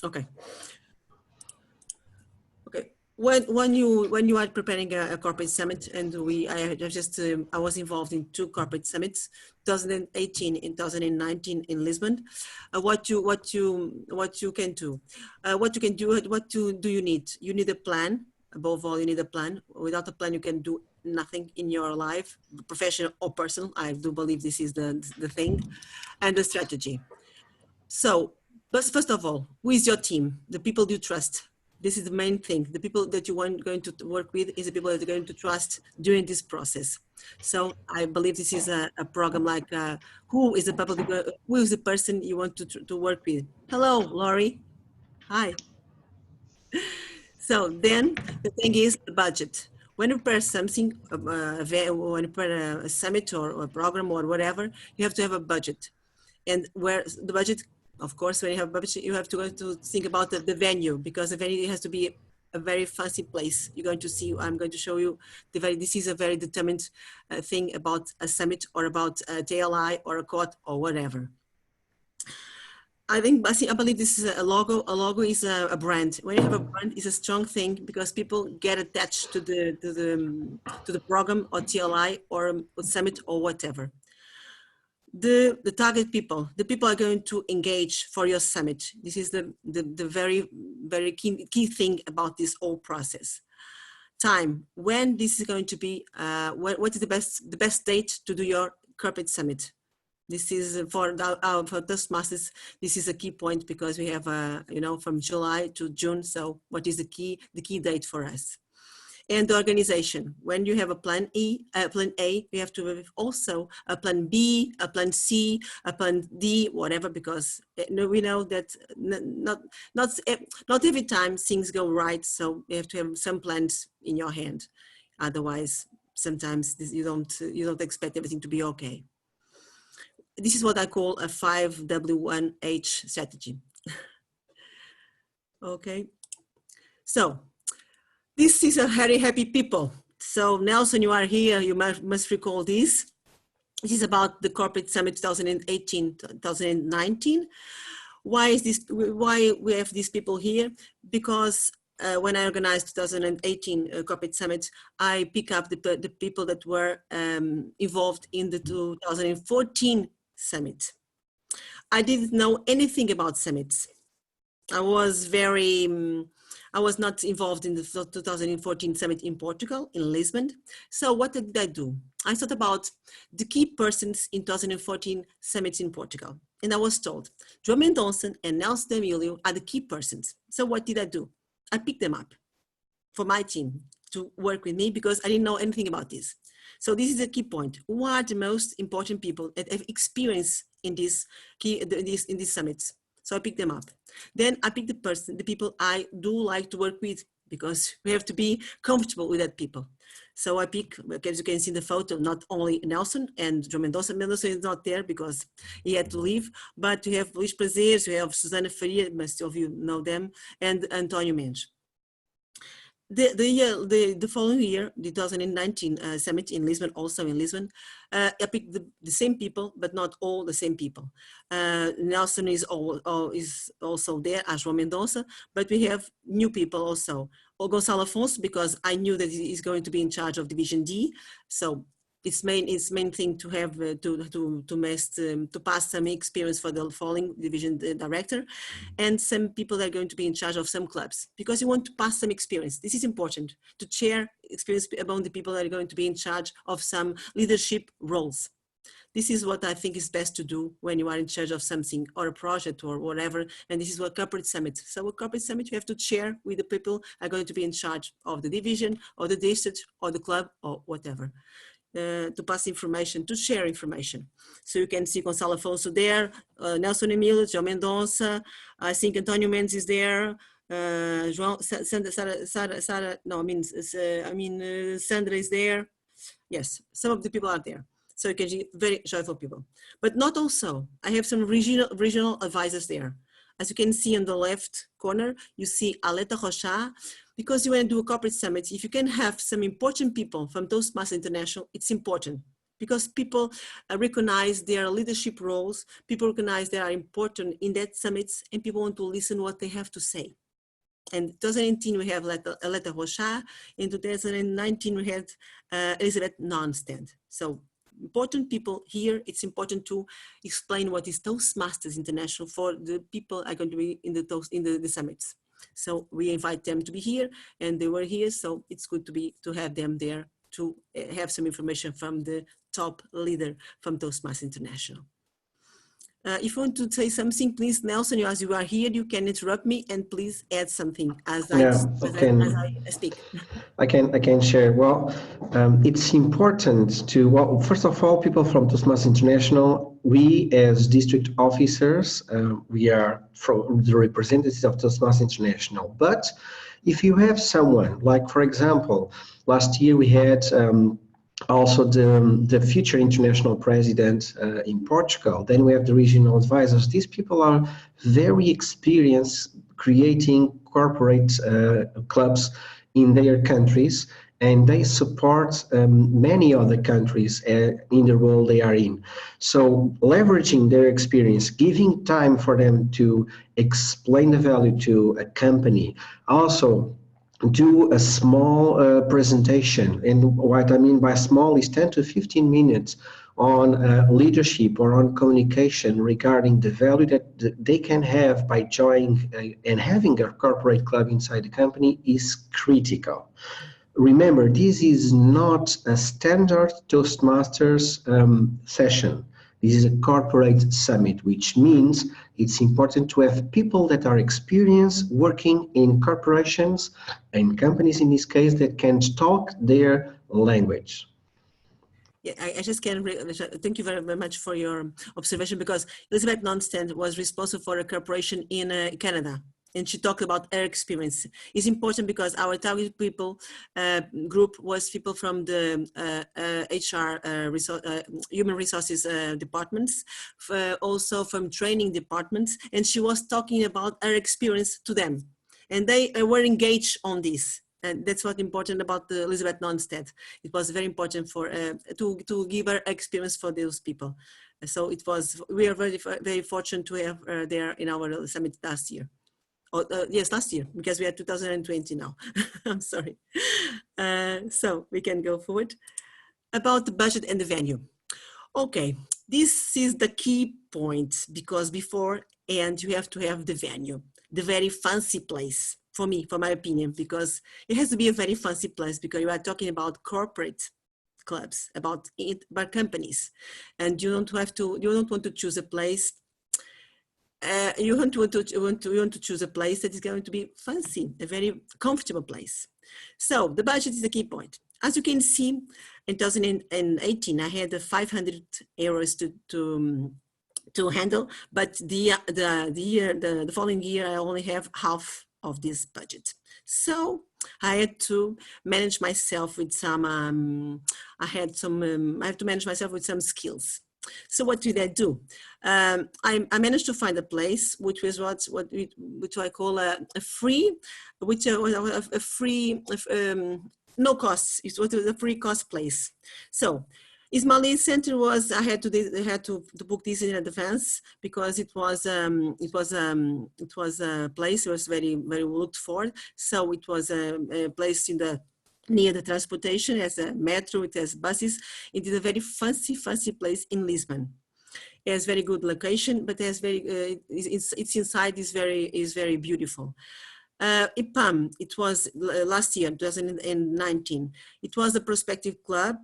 Okay. Okay. When you are preparing a corporate summit, and I was involved in 2 corporate summits, 2018 and 2019 in Lisbon. What you can do, do you need? You need a plan. Above all, you need a plan. Without a plan, you can do nothing in your life, professional or personal. I do believe this is the thing, and the strategy. So, but first of all, who is your team? The people you trust. This is the main thing. The people that you want going to work with is the people that you're going to trust during this process. So I believe this is a program like who is who is the person you want to work with? Hello, Laurie. Hi. So then the thing is the budget. When you prepare something, when you prepare a summit or a program or whatever, you have to have a budget. And where the budget, of course, when you have a budget, you have to go to think about the venue, because the venue has to be a very fancy place. You're going to see, I'm going to show you this is a very determined thing about a summit or about a JLI or a court or whatever. I believe this is a logo. A logo is a brand. When you have a brand, it's a strong thing because people get attached to the program or TLI or summit or whatever. The target people, the people are going to engage for your summit. This is the very key thing about this whole process. Time, when this is going to be, what is the best date to do your corporate summit? This is for toastmasters. This is a key point because we have, from July to June. So what is the key date for us? And the organization. When you have a plan A, you have to have also a plan B, a plan C, a plan D, whatever, because we know that not every time things go right. So you have to have some plans in your hand. Otherwise, sometimes you don't expect everything to be okay. This is what I call a 5W1H strategy. Okay. So this is a very happy people. So Nelson, you are here, you must recall this. This is about the Corporate Summit 2018-2019. Why we have these people here? Because when I organized 2018 Corporate Summit, I pick up the people that were involved in the 2014 Summit. I didn't know anything about summits. I was not involved in the 2014 summit in Portugal, in Lisbon. So what did I do? I thought about the key persons in 2014 summits in Portugal. And I was told, João Mendonça and Nelson Emilio are the key persons. So what did I do? I picked them up for my team to work with me because I didn't know anything about this. So this is a key point. Who are the most important people that have experience in these summits? So I picked them up. Then I picked the people I do like to work with, because we have to be comfortable with that people. So I pick, as you can see in the photo, not only Nelson and João Mendonça. Mendonça is not there because he had to leave, but we have Luís Prazeres, we have Susana Faria, most of you know them, and Antonio Mendes. The following year, the 2019 summit in Lisbon, also in Lisbon, I picked the same people, but not all the same people. Nelson is also there as João Mendonça, but we have new people also. Gonçalo Afonso, because I knew that he's going to be in charge of Division D, so its main thing to have to pass some experience for the following division director, and some people that are going to be in charge of some clubs, because you want to pass some experience. This is important, to share experience among the people that are going to be in charge of some leadership roles. This is what I think is best to do when you are in charge of something or a project or whatever. And this is what corporate summit. So a corporate summit, you have to share with the people who are going to be in charge of the division or the district or the club or whatever. To pass information, to share information. So you can see Gonçalo Afonso there, Nelson Emilio, João Mendonça, I think Antonio Mendes is there, Sandra is there. Yes, some of the people are there. So you can see very joyful people. But not also, I have some regional advisors there. As you can see on the left corner, you see Aletta Rochat. Because you want to do a corporate summit, if you can have some important people from Toastmasters International, it's important. because people recognize their leadership roles, people recognize they are important in that summits, and people want to listen what they have to say. In 2018, we have Aletta Rochat. In 2019, we had Elizabeth Nostedt. So important people here. It's important to explain what is Toastmasters International for the people are going to be in the summits. So we invite them to be here, and they were here. So it's good to have them there to have some information from the top leader from Toastmasters International. If you want to say something, please, Nelson, as you are here, you can interrupt me and please add something as I speak. I can share. Well, it's important to, well, first of all, people from Toastmasters International, we as district officers, we are from the representatives of Toastmasters International. But if you have someone, like, for example, last year we had also the future international president in Portugal. Then we have the regional advisors. These people are very experienced creating corporate clubs in their countries, and they support many other countries in the role they are in. So leveraging their experience, giving time for them to explain the value to a company, also do a small presentation. And what I mean by small is 10 to 15 minutes on leadership or on communication regarding the value that they can have by joining and having a corporate club inside the company is critical. Remember, this is not a standard Toastmasters session. This is a corporate summit, which means it's important to have people that are experienced working in corporations and companies, in this case, that can talk their language. Yeah, I just can thank you very much for your observation, because Elizabeth Nostedt was responsible for a corporation in Canada, and she talked about her experience. It's important because our target people group was people from the HR, human resources departments, also from training departments, and she was talking about her experience to them, and they were engaged on this. And that's what's important about the Elizabeth Nostedt. It was very important for to give her experience for those people. So it was, we are very fortunate to have her there in our summit last year. Yes, last year, because we are 2020 now. I'm sorry. So we can go forward. About the budget and the venue. Okay, this is the key point, because before, and you have to have the venue, the very fancy place. For me, for my opinion, because it has to be a very fancy place, because you are talking about corporate clubs, about companies, and you don't want to choose a place. You want to choose a place that is going to be fancy, a very comfortable place. So the budget is the key point. As you can see, in 2018, I had 500 euros to handle, but the following year I only have half of this budget. So I had to manage myself with some, I have to manage myself with some skills. So what did I do? I managed to find a place which was which I call a free, which a free, no costs. It was a free cost place. So Ismaili Center was, I had to book this in advance, because it was a place that was very, very looked for. So it was a place near the transportation. It has a metro, it has buses. It is a very fancy place in Lisbon. It has very good location, but it has it's inside is very beautiful. IPAM, it was last year, 2019. It was a prospective club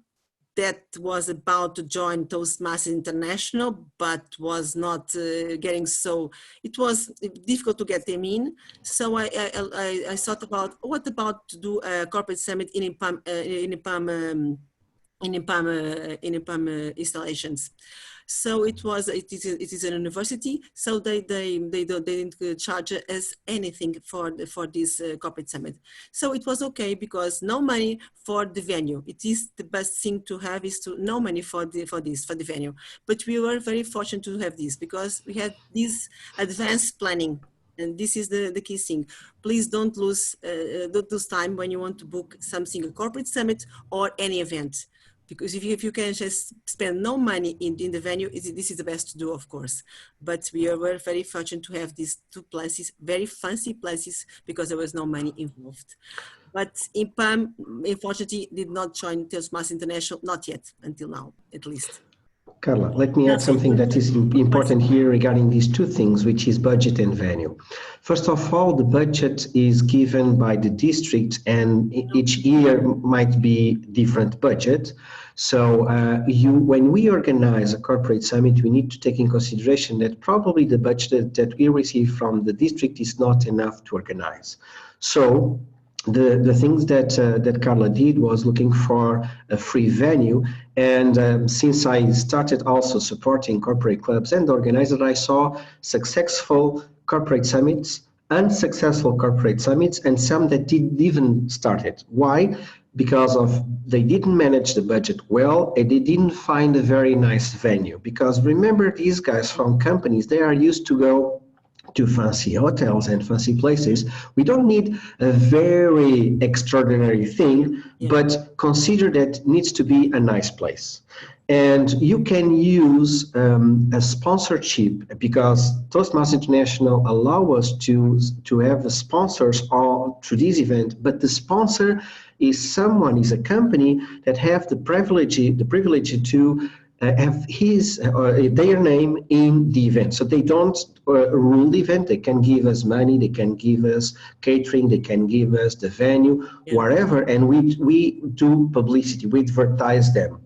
that was about to join Toastmasters International, but was not getting so, it was difficult to get them in. So I thought about, what about to do a corporate summit in IPAM installations. So it is a university, so they didn't charge us anything for this corporate summit. So it was okay, because no money for the venue. It is the best thing to have, is to no money for the venue. But we were very fortunate to have this, because we had this advanced planning. And this is the key thing. Please don't lose time when you want to book something, a corporate summit or any event. Because if you can just spend no money in the venue, this is the best to do, of course. But we were very fortunate to have these two places, very fancy places, because there was no money involved. But IPAM, unfortunately, did not join Toastmasters International, not yet, until now, at least. Carla, let me add something that is important here regarding these two things, which is budget and venue. First of all, the budget is given by the district, and each year might be different budget. So when we organize a corporate summit, we need to take in consideration that probably the budget that we receive from the district is not enough to organize. So the things that Carla did was looking for a free venue, and since I started also supporting corporate clubs and organizers, I saw successful corporate summits, unsuccessful corporate summits, and some that didn't even start it. Why? Because they didn't manage the budget well, and they didn't find a very nice venue. Because remember, these guys from companies, they are used to go to fancy hotels and fancy places. We don't need a very extraordinary thing, but consider that it needs to be a nice place. And you can use a sponsorship, because Toastmasters International allow us to have the sponsors all to this event, but the sponsor is a company that have the privilege to have their name in the event. So they don't rule the event. They can give us money, they can give us catering, they can give us the venue, whatever, and we do publicity, we advertise them.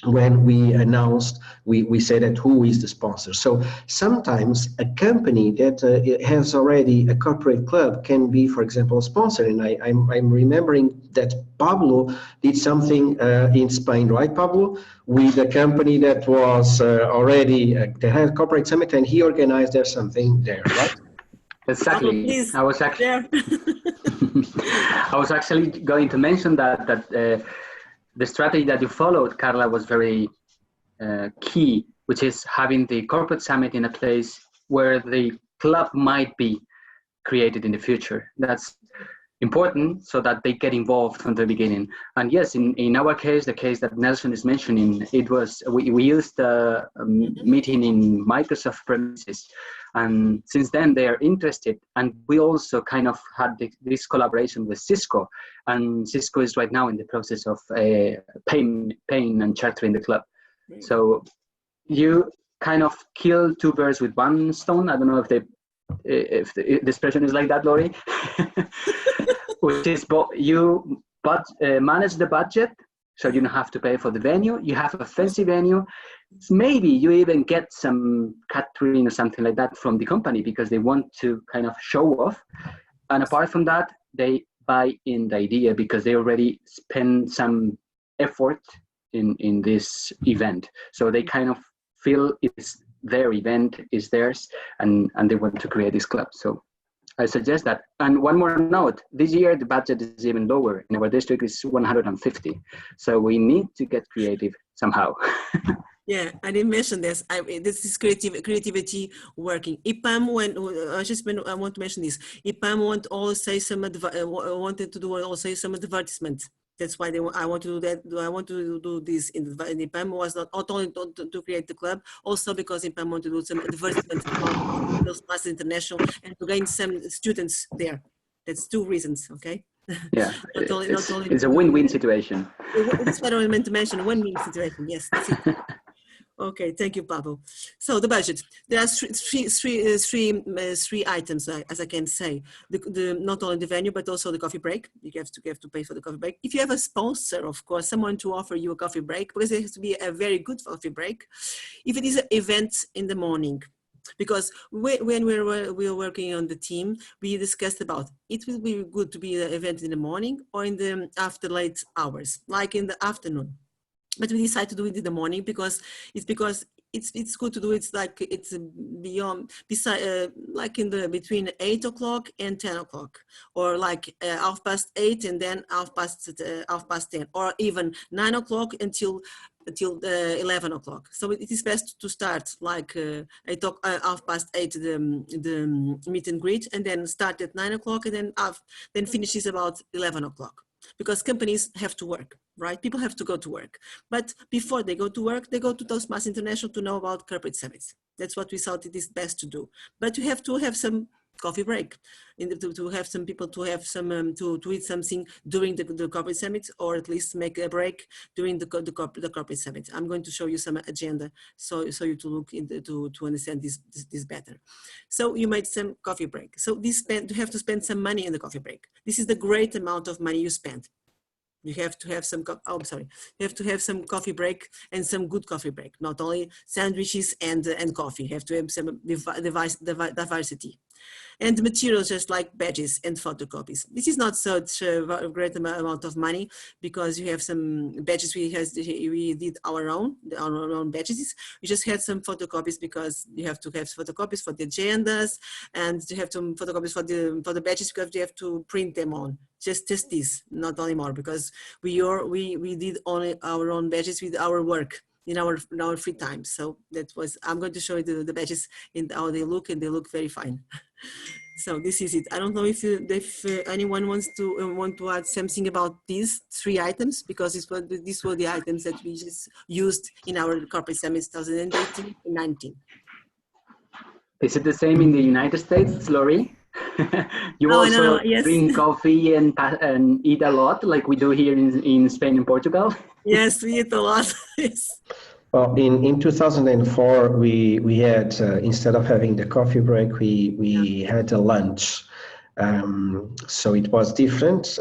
When we announced, we said that who is the sponsor. So sometimes a company that has already a corporate club can be, for example, a sponsor. And I'm remembering that Pablo did something in Spain, right, Pablo? With a company that was already, that had a corporate summit, and he organized there something there, right? Exactly. Pablo, I was actually going to mention that the strategy that you followed, Carla, was very key, which is having the corporate summit in a place where the club might be created in the future. That's important so that they get involved from the beginning. And yes, in our case, the case that Nelson is mentioning, it was, we used a meeting in Microsoft premises. And since then they are interested. And we also kind of had this collaboration with Cisco. And Cisco is right now in the process of paying and chartering the club. So you kind of kill two birds with one stone. I don't know if the expression is like that, Lori. Which is, you manage the budget, so you don't have to pay for the venue. You have a fancy venue. Maybe you even get some catering or something like that from the company because they want to kind of show off. And apart from that, they buy in the idea because they already spend some effort in this event. So they kind of feel it's their event, is theirs, and they want to create this club. So I suggest that. And one more note, this year the budget is even lower. In our district is 150. So we need to get creative somehow. Yeah, I didn't mention this. This is creativity working. IPAM, I want to mention this. IPAM wanted to do also some advertisement. That's why I want to do that. I want to do this in IPAM was not only to create the club, also because IPAM want to do some advertisement about Toastmasters International and to gain some students there. That's two reasons, okay? Yeah, not only it's a win-win situation. That's what I meant to mention, a win-win situation, yes, that's it. Okay, thank you, Pablo. So the budget, there are three items, as I can say. Not only the venue, but also the coffee break. You have to pay for the coffee break. If you have a sponsor, of course, someone to offer you a coffee break, because it has to be a very good coffee break. If it is an event in the morning, because when we were working on the team, we discussed about it will be good to be an event in the morning or in the after late hours, like in the afternoon. But we decided to do it in the morning because it's good to do. It's like it's beyond like in the between 8 o'clock and 10 o'clock, or like 8:30 and then 10, or even 9 o'clock until 11 o'clock. So it is best to start like 8:30 the meet and greet, and then start at 9 o'clock, and then finishes about 11 o'clock. because companies have to work, right? People have to go to work. But before they go to work, they go to Toastmasters International to know about corporate summits. That's what we thought it is best to do. But you have to have some coffee break, to have some people to have some to eat something during the corporate summit, or at least make a break during the corporate summit. I'm going to show you some agenda so you to look into to understand this better. So you made some coffee break. So you have to spend some money in the coffee break. This is the great amount of money you spend. You have to have some, you have to have some coffee break, and some good coffee break, not only sandwiches and coffee. You have to have some diversity. And materials just like badges and photocopies. This is not such a great amount of money, because you have some badges, we did our own badges. We just had some photocopies because you have to have photocopies for the agendas, and you have some photocopies for the badges because you have to print them on. Just this, not only more, because we did only our own badges with our work in our free time. So that was, I'm going to show you the badges in how they look, and they look very fine. So this is it. I don't know if anyone wants to add something about these 3 items, because these were the items that we just used in our corporate summit 2018 and 19. Is it the same in the United States, Lori? You also yes. drink coffee and eat a lot, like we do here in Spain and Portugal? Yes, we eat a lot. Yes. Well, in 2004, we had, instead of having the coffee break, we had a lunch. So it was different,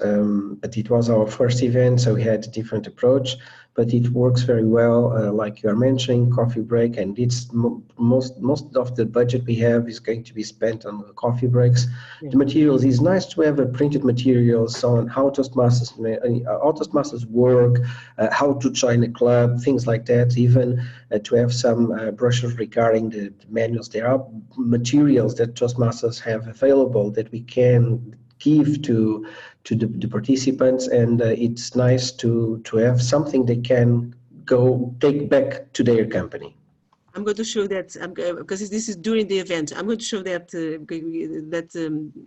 but it was our first event, so we had a different approach, but it works very well, like you are mentioning, coffee break, and it's most of the budget we have is going to be spent on the coffee breaks. Yeah. The materials, is nice to have printed materials on how Toastmasters work, how to join a club, things like that, even to have some brochures regarding the manuals. There are materials that Toastmasters have available that we can give to the participants, and it's nice to have something they can take back to their company. I'm going to show that, because this is during the event. I'm going to show that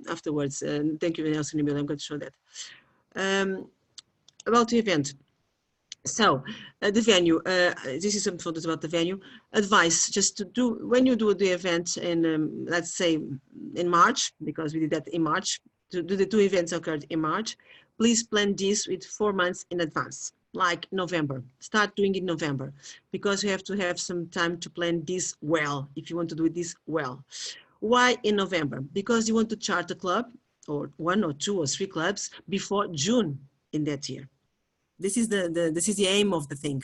afterwards. Thank you, Nelson. I'm going to show that. About the event. So the venue, this is some photos about the venue. Advice, just to do, when you do the event in, let's say in March, because we did that in March, to do the 2 events occurred in March, please plan this with 4 months in advance, like November. Start doing it in November, because you have to have some time to plan this well, if you want to do this well. Why in November? Because you want to chart a club, or 1 or 2 or 3 clubs, before June in that year. This is the aim of the thing.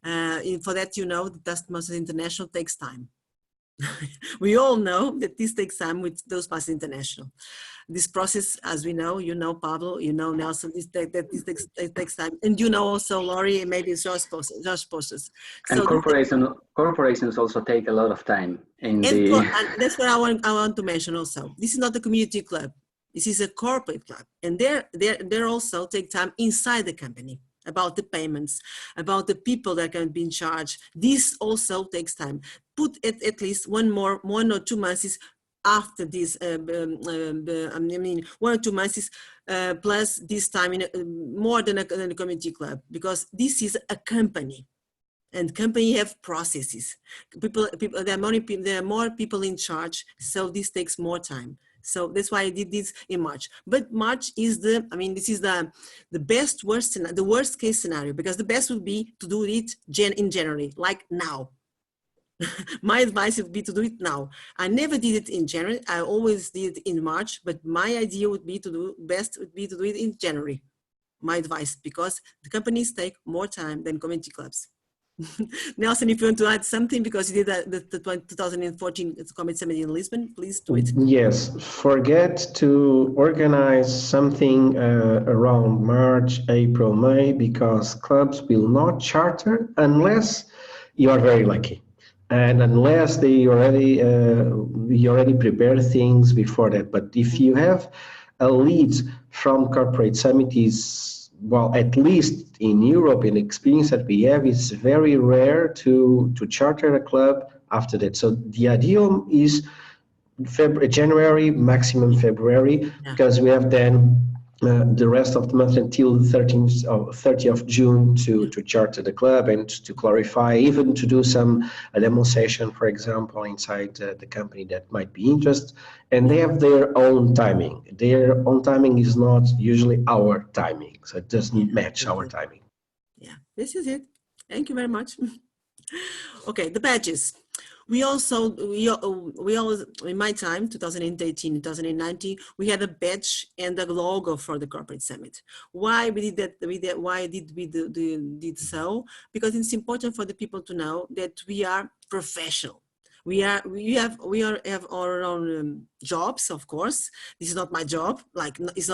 For that, you know, the Toastmasters International takes time. We all know that this takes time with Toastmasters International. This process, as we know, you know, Pablo, you know, Nelson, it takes time. And you know also, Lori, and maybe Josh posters. And so corporations also take a lot of time. And that's what I want to mention also. This is not a community club. This is a corporate club. And they also take time inside the company, about the payments, about the people that can be in charge. This also takes time. Put it at least 1 or 2 months after this, 1 or 2 months plus this time in more than a community club, because this is a company, and company have processes. There are more people in charge, so this takes more time. So that's why I did this in March. But March is this is the worst case scenario, because the best would be to do it in January, like now. My advice would be to do it now. I never did it in January. I always did it in March, but my idea would be to do it in January. My advice, because the companies take more time than community clubs. Nelson, if you want to add something, because you did the 2014 Community Summit in Lisbon, please do it. Yes, forget to organize something around March, April, May, because clubs will not charter unless you are very lucky, and unless you already prepare things before that. But if you have a lead from corporate summit, well, at least in Europe, in the experience that we have, it's very rare to charter a club after that. So the ideal is January, maximum February, because we have then the rest of the month until the 30th of June to charter the club and to clarify, even to do a demo session, for example, inside the company that might be interested. And they have their own timing. Their own timing is not usually our timing, so it doesn't match our timing. Yeah, this is it. Thank you very much. Okay, the badges. We always, in my time, 2018, 2019, we had a badge and a logo for the corporate summit. Why we did that? Why did we did so? Because it's important for the people to know that we are professional. We have our own jobs, of course. This is not my job. Like, this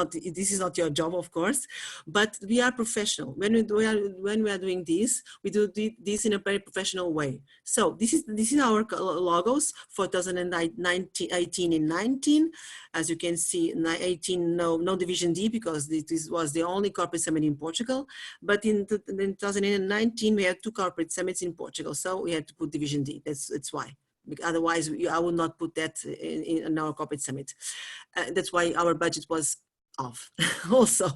is not your job, of course. But we are professional. When we are doing this, we do this in a very professional way. So this is our logos for 2018 and 19. As you can see, 18 no division D, because this was the only corporate summit in Portugal. But in 2019 we had 2 corporate summits in Portugal, so we had to put division D. That's why. Otherwise, I would not put that in our corporate summit. That's why our budget was off also.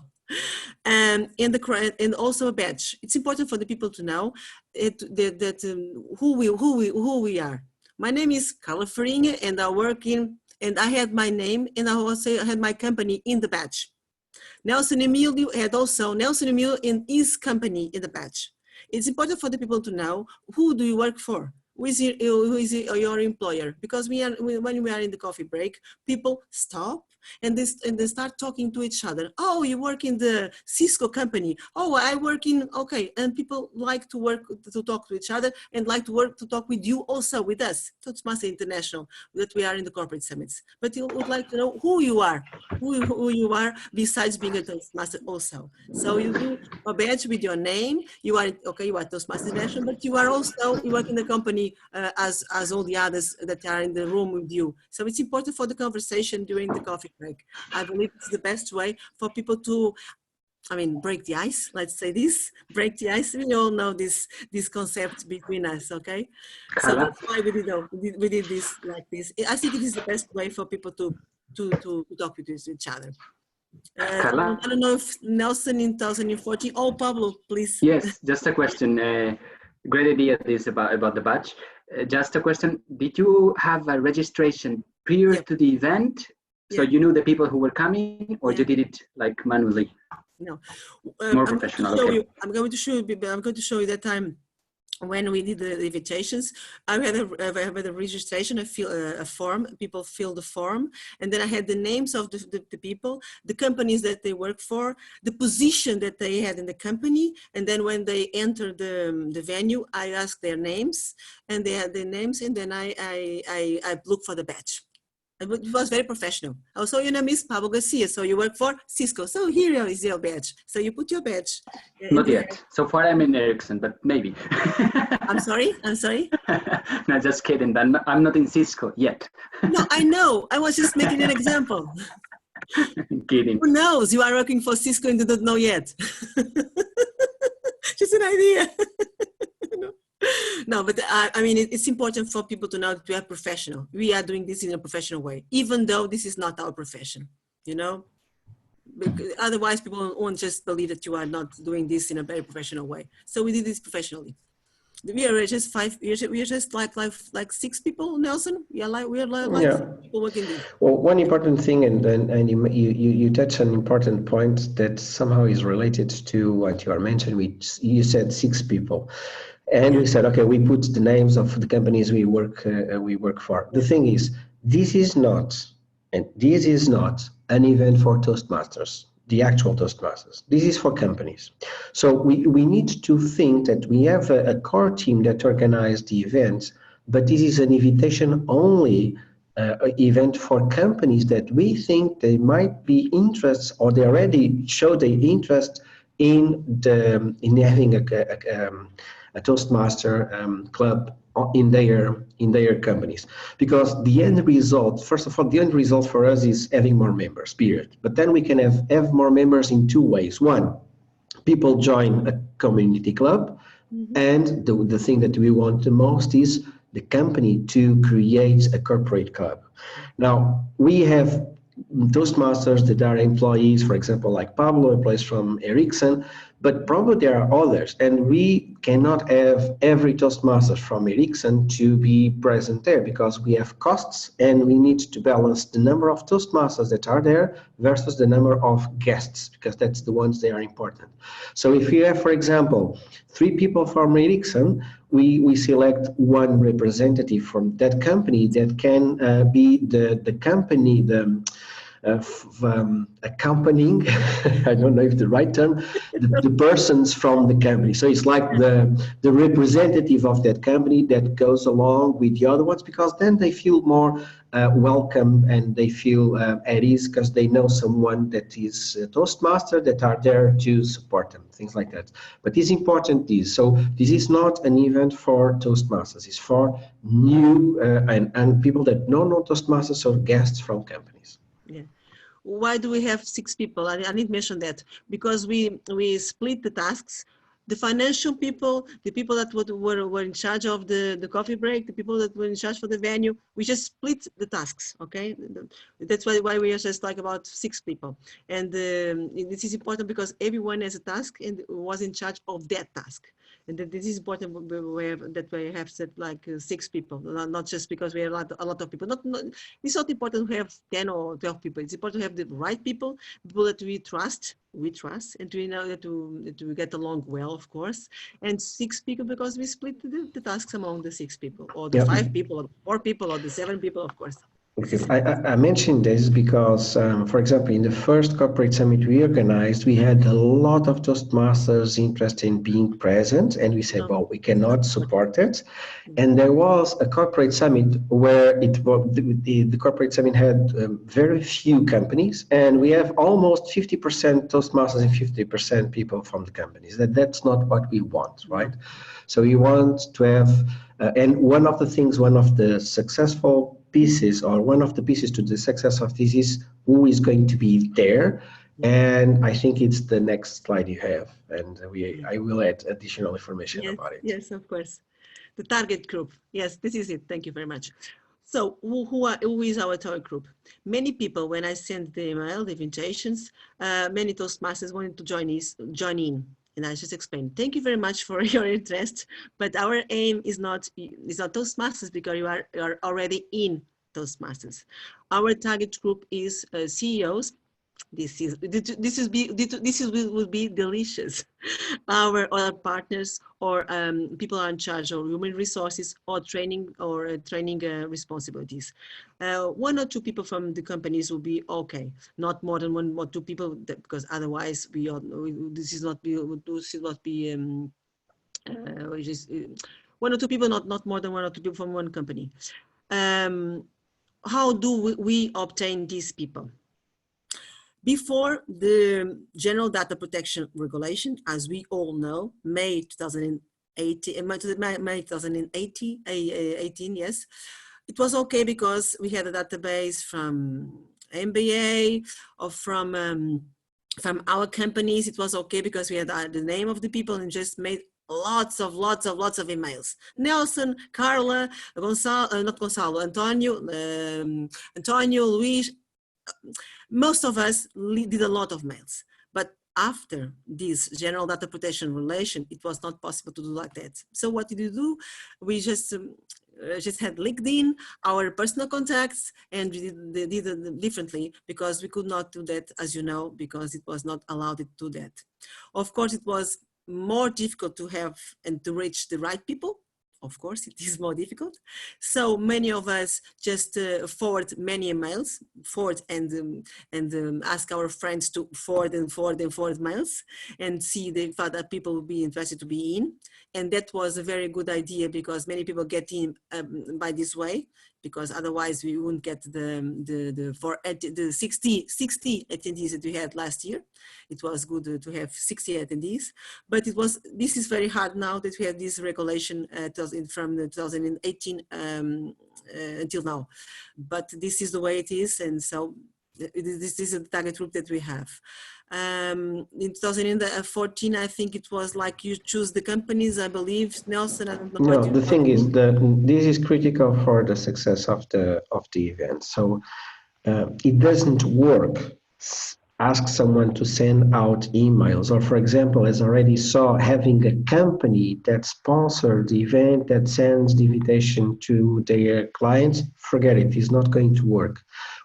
And also a badge. It's important for the people to know who we are. My name is Carla Farinha, and I had my name, and I also had my company in the badge. Nelson Emilio had also Nelson Emilio in his company in the badge. It's important for the people to know who do you work for. Who is your employer? Because when we are in the coffee break, people stop and they start talking to each other. Oh, you work in the Cisco company. Oh, I work in, okay. And people like to talk to each other and like to talk with you also, with us, Toastmasters International, that we are in the corporate summits. But you would like to know who you are, who you are besides being a Toastmaster also. So you do a badge with your name. You are Toastmasters International, but you work in the company as all the others that are in the room with you. So it's important for the conversation during the coffee break. I believe it's the best way for people to, break the ice. Let's say this, break the ice. We all know this concept between us, okay? So that's why we did this like this. I think it is the best way for people to talk with each other. Carla? I don't know if Nelson in 2014. Oh, Pablo, please. Yes, just a question. Great idea this about the badge. Just a question. Did you have a registration prior to the event? So you knew the people who were coming, or you did it like manually? No. More professional. I'm going to show you that time when we did the invitations. I had a registration, a form. People fill the form, and then I had the names of the people, the companies that they work for, the position that they had in the company, and then when they enter the venue, I asked their names, and they had their names, and then I look for the badge. It was very professional. Also, your name is Pablo Garcia, so you work for Cisco. So here is your badge. So you put your badge. Not yet. So far I'm in Ericsson, but maybe. I'm sorry? No, just kidding. I'm not in Cisco yet. No, I know. I was just making an example. Kidding. Who knows? You are working for Cisco and you don't know yet. Just an idea. No, but it's important for people to know that we are professional. We are doing this in a professional way, even though this is not our profession, Because otherwise people won't just believe that you are not doing this in a very professional way. So we did this professionally. We are just we are just like 6 people, Nelson. We are like 6 people working there. Well, one important thing, and you touched an important point that somehow is related to what you are mentioning. You said 6 people. And we said, okay, we put the names of the companies we work for. The thing is, this is not an event for Toastmasters, the actual Toastmasters. This is for companies. So we need to think that we have a core team that organized the event, but this is an invitation only event for companies that we think they might be interested, or they already show their interest in having a Toastmaster club in their companies. Because the end result, first of all, the end result for us is having more members, period. But then we can have more members in 2 ways. One, people join a community club, and the thing that we want the most is the company to create a corporate club. Now, we have Toastmasters that are employees, for example, like Pablo, employees from Ericsson, but probably there are others, and we cannot have every Toastmaster from Ericsson to be present there because we have costs and we need to balance the number of Toastmasters that are there versus the number of guests, because that's the ones that are important. So if you have, for example, 3 people from Ericsson, we select one representative from that company that can be the company, accompanying, I don't know if the right term, the persons from the company. So it's like the representative of that company that goes along with the other ones, because then they feel more welcome and they feel at ease because they know someone that is a Toastmaster that are there to support them, things like that. But it's important so this is not an event for Toastmasters, it's for new and people that know no Toastmasters or guests from companies. Yeah. Why do we have 6 people? I need to mention that because we split the tasks. The financial people, the people that were in charge of the coffee break, the people that were in charge for the venue, we just split the tasks, okay? That's why we are just like about 6 people. And this is important because everyone has a task and was in charge of that task. And this is important that we have set like 6 people, not just because we have a lot of people. It's not important to have 10 or 12 people. It's important to have the right people that we trust, and we know that to get along well, of course. And 6 people because we split the tasks among the 6 people, or the 5 people, or the 4 people, or the 7 people, of course. Okay. I mentioned this because, for example, in the first corporate summit we organized, we had a lot of Toastmasters interested in being present, and we said, well, we cannot support it. And there was a corporate summit where the corporate summit had very few companies, and we have almost 50% Toastmasters and 50% people from the companies. That's not what we want, right? So we want to have, and one of the successful pieces, or one of the pieces to the success of this, is who is going to be there. And I think it's the next slide you have, and I will add additional information about it. Yes, of course. The target group. Yes, this is it. Thank you very much. So who is our target group? Many people, when I sent the email, the invitations, many Toastmasters wanted to join in. And I just explained, thank you very much for your interest, but our aim is not Toastmasters because you are already in Toastmasters. Our target group is CEOs. This will be delicious. Our other partners or people are in charge of human resources or training responsibilities. 1 or 2 people from the companies will be okay. Not more than 1 or 2 people, because otherwise this is not be 1 or 2 people, not more than 1 or 2 people from 1 company. How do we obtain these people? Before the General Data Protection Regulation, as we all know, May 2018, yes, it was okay because we had a database from MBA or from our companies. It was okay because we had the name of the people and just made lots of emails. Nelson, Carla, Antonio, Luis. Most of us did a lot of mails, but after this General Data Protection Regulation, it was not possible to do like that. So what did we do? We just had LinkedIn, our personal contacts, and we did it differently because we could not do that, as you know, because it was not allowed to do that. Of course, it was more difficult to have and to reach the right people. Of course, it is more difficult. So many of us just forward many emails, and ask our friends to forward mails and see if other people will be interested to be in. And that was a very good idea because many people get in by this way, because otherwise we wouldn't get the 60 attendees that we had last year. It was good to have 60 attendees, but this is very hard now that we have this regulation from 2018 until now. But this is the way it is, and so this is the target group that we have. In 2014, I think it was like you choose the companies, I believe. Nelson, I don't know. No, the thing is that this is critical for the success of the event. So it doesn't work, ask someone to send out emails, or for example, as I already saw, having a company that sponsors the event, that sends the invitation to their clients, forget it, it's not going to work.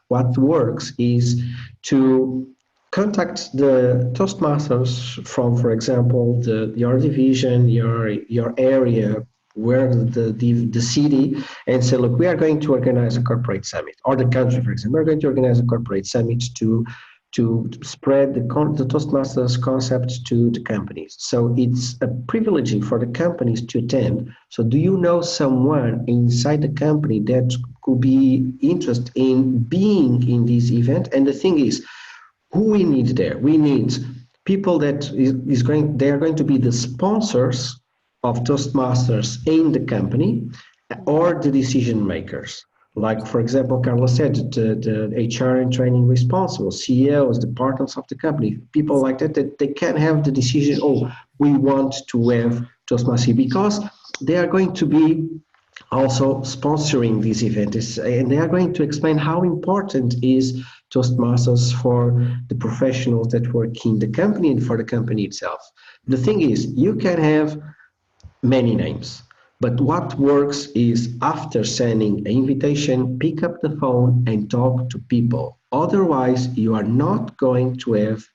What works is to contact the Toastmasters from, for example, your division, your area, where the city, and say, look, we are going to organize a corporate summit, or the country, for example, we're going to organize a corporate summit to spread the Toastmasters concept to the companies. So it's a privilege for the companies to attend. So do you know someone inside the company that could be interested in being in this event? And the thing is, who we need there? We need people that they are going to be the sponsors of Toastmasters in the company, or the decision makers. Like, for example, Carla said, the HR and training responsible, CEOs, the partners of the company, people like that they can have the decision, oh, we want to have Toastmasters, because they are going to be also sponsoring this event, and they are going to explain how important is Toastmasters for the professionals that work in the company and for the company itself. The thing is, you can have many names, but what works is, after sending an invitation, pick up the phone and talk to people. Otherwise, you are not going to have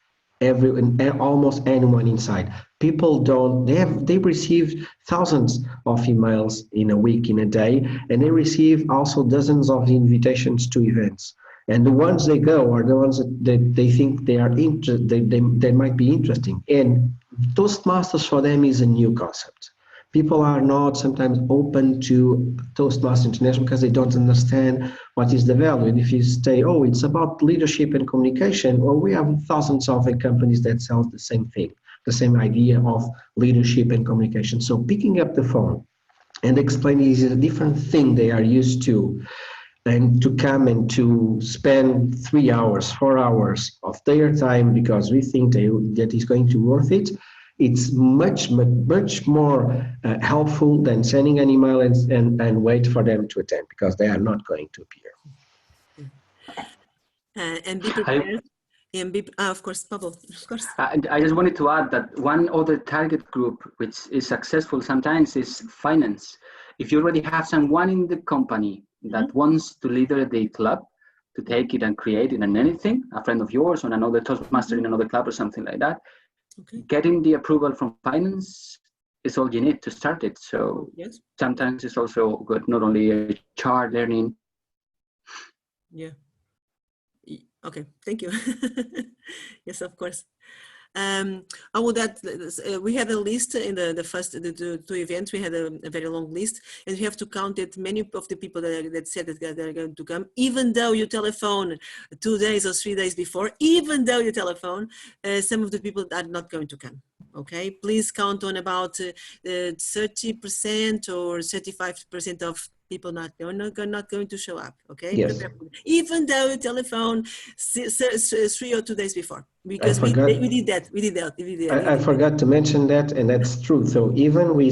almost anyone inside. People they receive thousands of emails in a week, in a day, and they receive also dozens of invitations to events. And the ones they go are the ones that they think they might be interesting. And Toastmasters for them is a new concept. People are not sometimes open to Toastmasters International because they don't understand what is the value. And if you say, oh, it's about leadership and communication, well, we have thousands of companies that sell the same thing, the same idea of leadership and communication. So picking up the phone and explaining is a different thing they are used to, and to come and to spend 3 hours, 4 hours of their time because we think that is going to be worth it. It's much more helpful than sending an email and wait for them to attend, because they are not going to appear. And be prepared. And be, of course, Pablo, of course. I just wanted to add that one other target group which is successful sometimes is finance. If you already have someone in the company that wants to leader the club, to take it and create it and anything, a friend of yours or another Toastmaster in another club or something like that, okay, getting the approval from finance is all you need to start it. So yes, sometimes it's also good, not only HR learning. Yeah. Okay, thank you. Yes, of course. I would add, we had a list in the first two events. We had a very long list, and we have to count it. Many of the people that said that they're going to come, even though you telephone 2 days or 3 days before, even though you telephone, some of the people are not going to come. Okay, please count on about 30% or 35% of people not going to show up. Okay, yes. Even though you telephone 3 or 2 days before, because we did that. I forgot to mention that, and that's true. So even we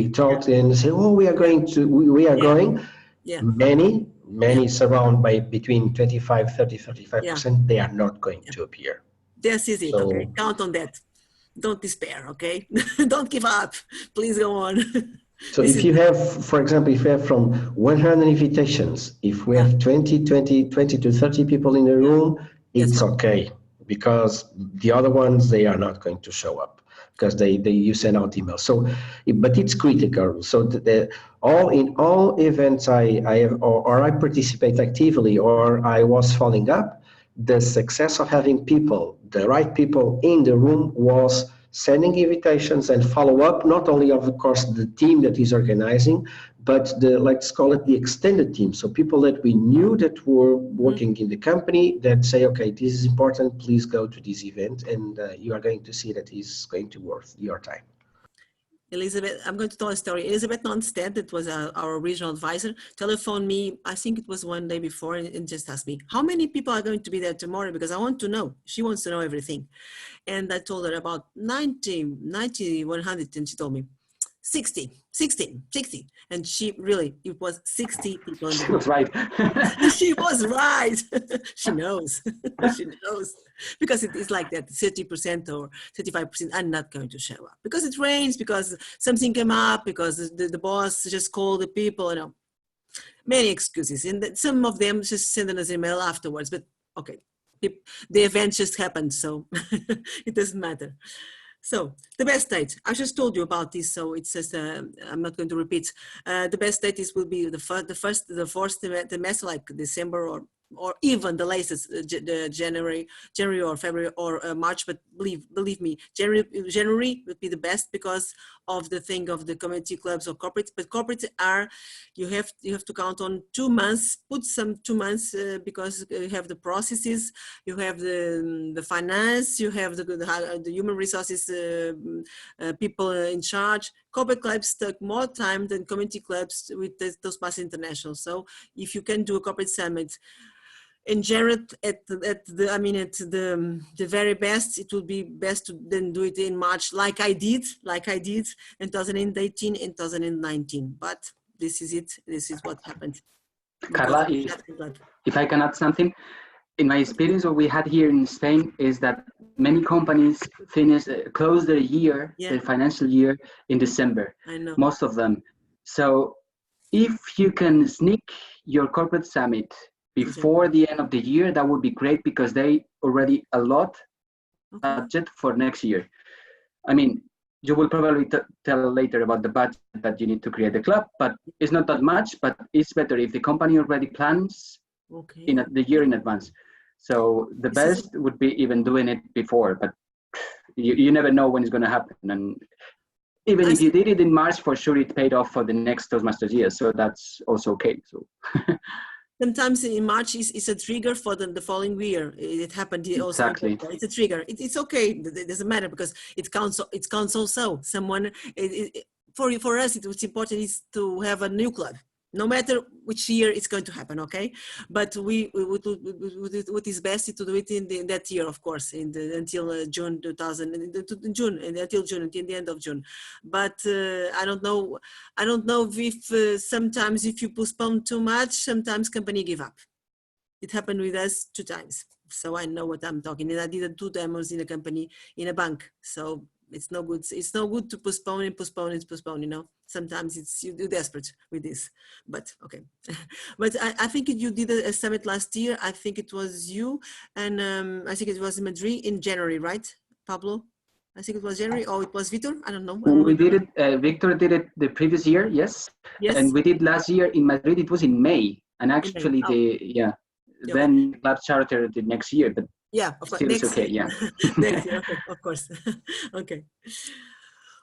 talk and say, oh, we are going to, we are going. Yeah. Many surround by between 25, 30, 35%. They are not going to appear. This is it. Okay, count on that. Don't despair. Okay, don't give up. Please go on. So if you have, for example, if you have from 100 invitations, if we have 20 to 30 people in the room, it's okay, because the other ones, they are not going to show up because you send out emails. So, but it's critical. So in all events I have, or I participate actively, or I was following up, the success of having the right people in the room was sending invitations and follow up, not only of course the team that is organizing, but let's call it the extended team. So people that we knew that were working in the company that say, okay, this is important, please go to this event, and you are going to see that it's going to worth your time. Elizabeth, I'm going to tell a story. Elizabeth Nostedt, that was our regional advisor, telephoned me, I think it was one day before, and just asked me, how many people are going to be there tomorrow? Because I want to know. She wants to know everything. And I told her about 90, 100, and she told me, 60, 16, 60. And she really, it was 60 people in the She was group. right. She was right. She knows. She knows. Because it is like that, 30% or 35% are not going to show up. Because it rains, because something came up, because the boss just called the people, you know. Many excuses. And some of them just send us an email afterwards. But okay, the event just happened, so it doesn't matter. So the best date, I just told you about this, so it says, I'm not going to repeat. The best date is will be the fourth semester, like December or even the latest the January or February or March. But believe me, January would be the best because of the thing of the community clubs or corporates. But corporates are, you have to count on 2 months. Put some 2 months because you have the processes, you have the finance, you have the human resources people in charge. Corporate clubs take more time than community clubs with Toastmasters International. So if you can do a corporate summit in January at the very best, it would be best to then do it in March, like I did in 2018 and 2019. But this is it. This is what happened. Carla, if I can add something, in my experience, what we had here in Spain is that many companies close their year, their financial year, in December. I know. Most of them. So if you can sneak your corporate summit before the end of the year, that would be great because they already allot budget for next year. I mean, you will probably tell later about the budget that you need to create the club, but it's not that much, but it's better if the company already plans in the year in advance. So the best would be even doing it before, but you never know when it's going to happen. And even if you did it in March, for sure it paid off for the next Toastmasters year. So that's also okay. So sometimes in March is a trigger for the following year. It happened also. Exactly. It's a trigger. It's okay. It doesn't matter because it counts also. Someone for us, what's important is to have a new club. No matter which year it's going to happen, okay? But what is best is to do it in that year, of course, until June 2000, until the end of June. But I don't know if sometimes if you postpone too much, sometimes company give up. It happened with us 2 times, so I know what I'm talking. And I did it 2 times in a company, in a bank, so it's no good. It's no good to postpone, you know. Sometimes you're desperate with this, but okay. But I think you did a summit last year. I think it was you, and I think it was in Madrid in January, right, Pablo? I think it was January, or it was Victor. I don't know. We did it. Victor did it the previous year, yes. Yes. And we did last year in Madrid. It was in May, and actually then Club Charter the next year, but yeah, of course. Next okay, year. Yeah. Next year, okay, of course. Okay.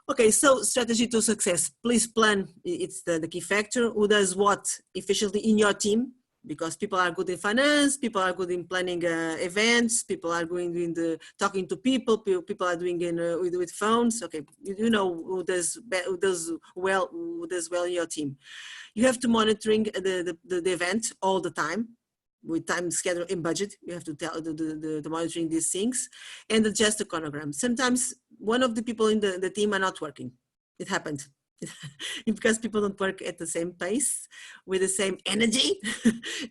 Okay, so strategy to success. Please plan. It's the key factor. Who does what efficiently in your team? Because people are good in finance, people are good in planning events, people are going in talking to people, people are doing with phones. Okay, you know who does well in your team. You have to monitoring the event all the time, with time schedule and budget. You have to tell the monitoring these things and adjust the chronogram. Sometimes one of the people in the team are not working. It happened. Because people don't work at the same pace with the same energy.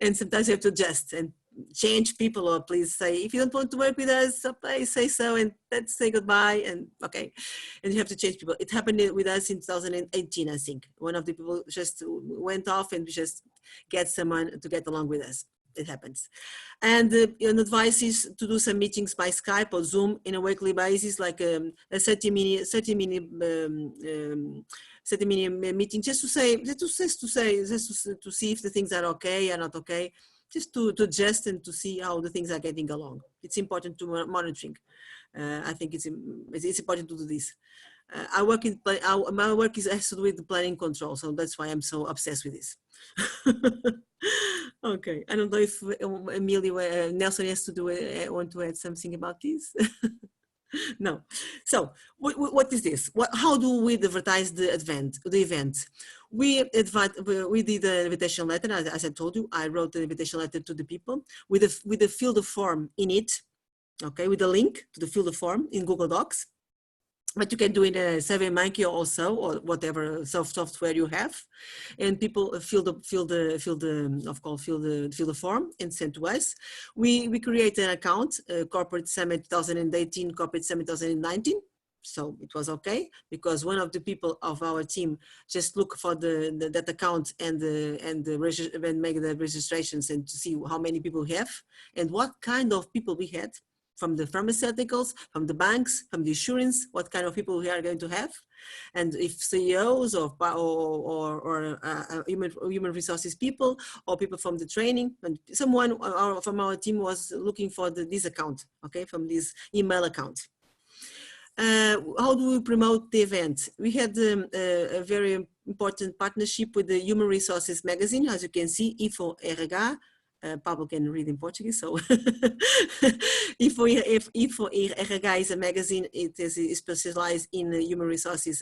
And sometimes you have to adjust and change people, or please say, if you don't want to work with us, so please say so, and let's say goodbye. And okay, and you have to change people. It happened with us in 2018, I think. One of the people just went off, and we just get someone to get along with us. It happens. And an advice is to do some meetings by Skype or Zoom in a weekly basis, like a 30 minute meeting, just to see if the things are okay or not okay, just to adjust and to see how the things are getting along. It's important to monitoring. I think it's important to do this. My work has to do with the planning control, so that's why I'm so obsessed with this. Okay, I don't know if Emilio Nelson has to want to add something about this. No. So what is this? How do we advertise the event? We did an invitation letter, as I told you. I wrote the invitation letter to the people with a field of form in it. Okay, with a link to the field of form in Google Docs. but you can do it in a SurveyMonkey also, or whatever software you have, and people fill the form and send to us. We create an account, Corporate Summit 2018, Corporate Summit 2019. So it was okay, because one of the people of our team just look for that account and make the registrations and to see how many people we have and what kind of people we had, from the pharmaceuticals, from the banks, from the insurance, what kind of people we are going to have. And if CEOs or human resources people, or people from the training, and someone from our team was looking for this account, okay, from this email account. How do we promote the event? We had a very important partnership with the Human Resources magazine, as you can see, Info RH. Pablo can read in Portuguese, so Info RH is a magazine. It is specialized in human resources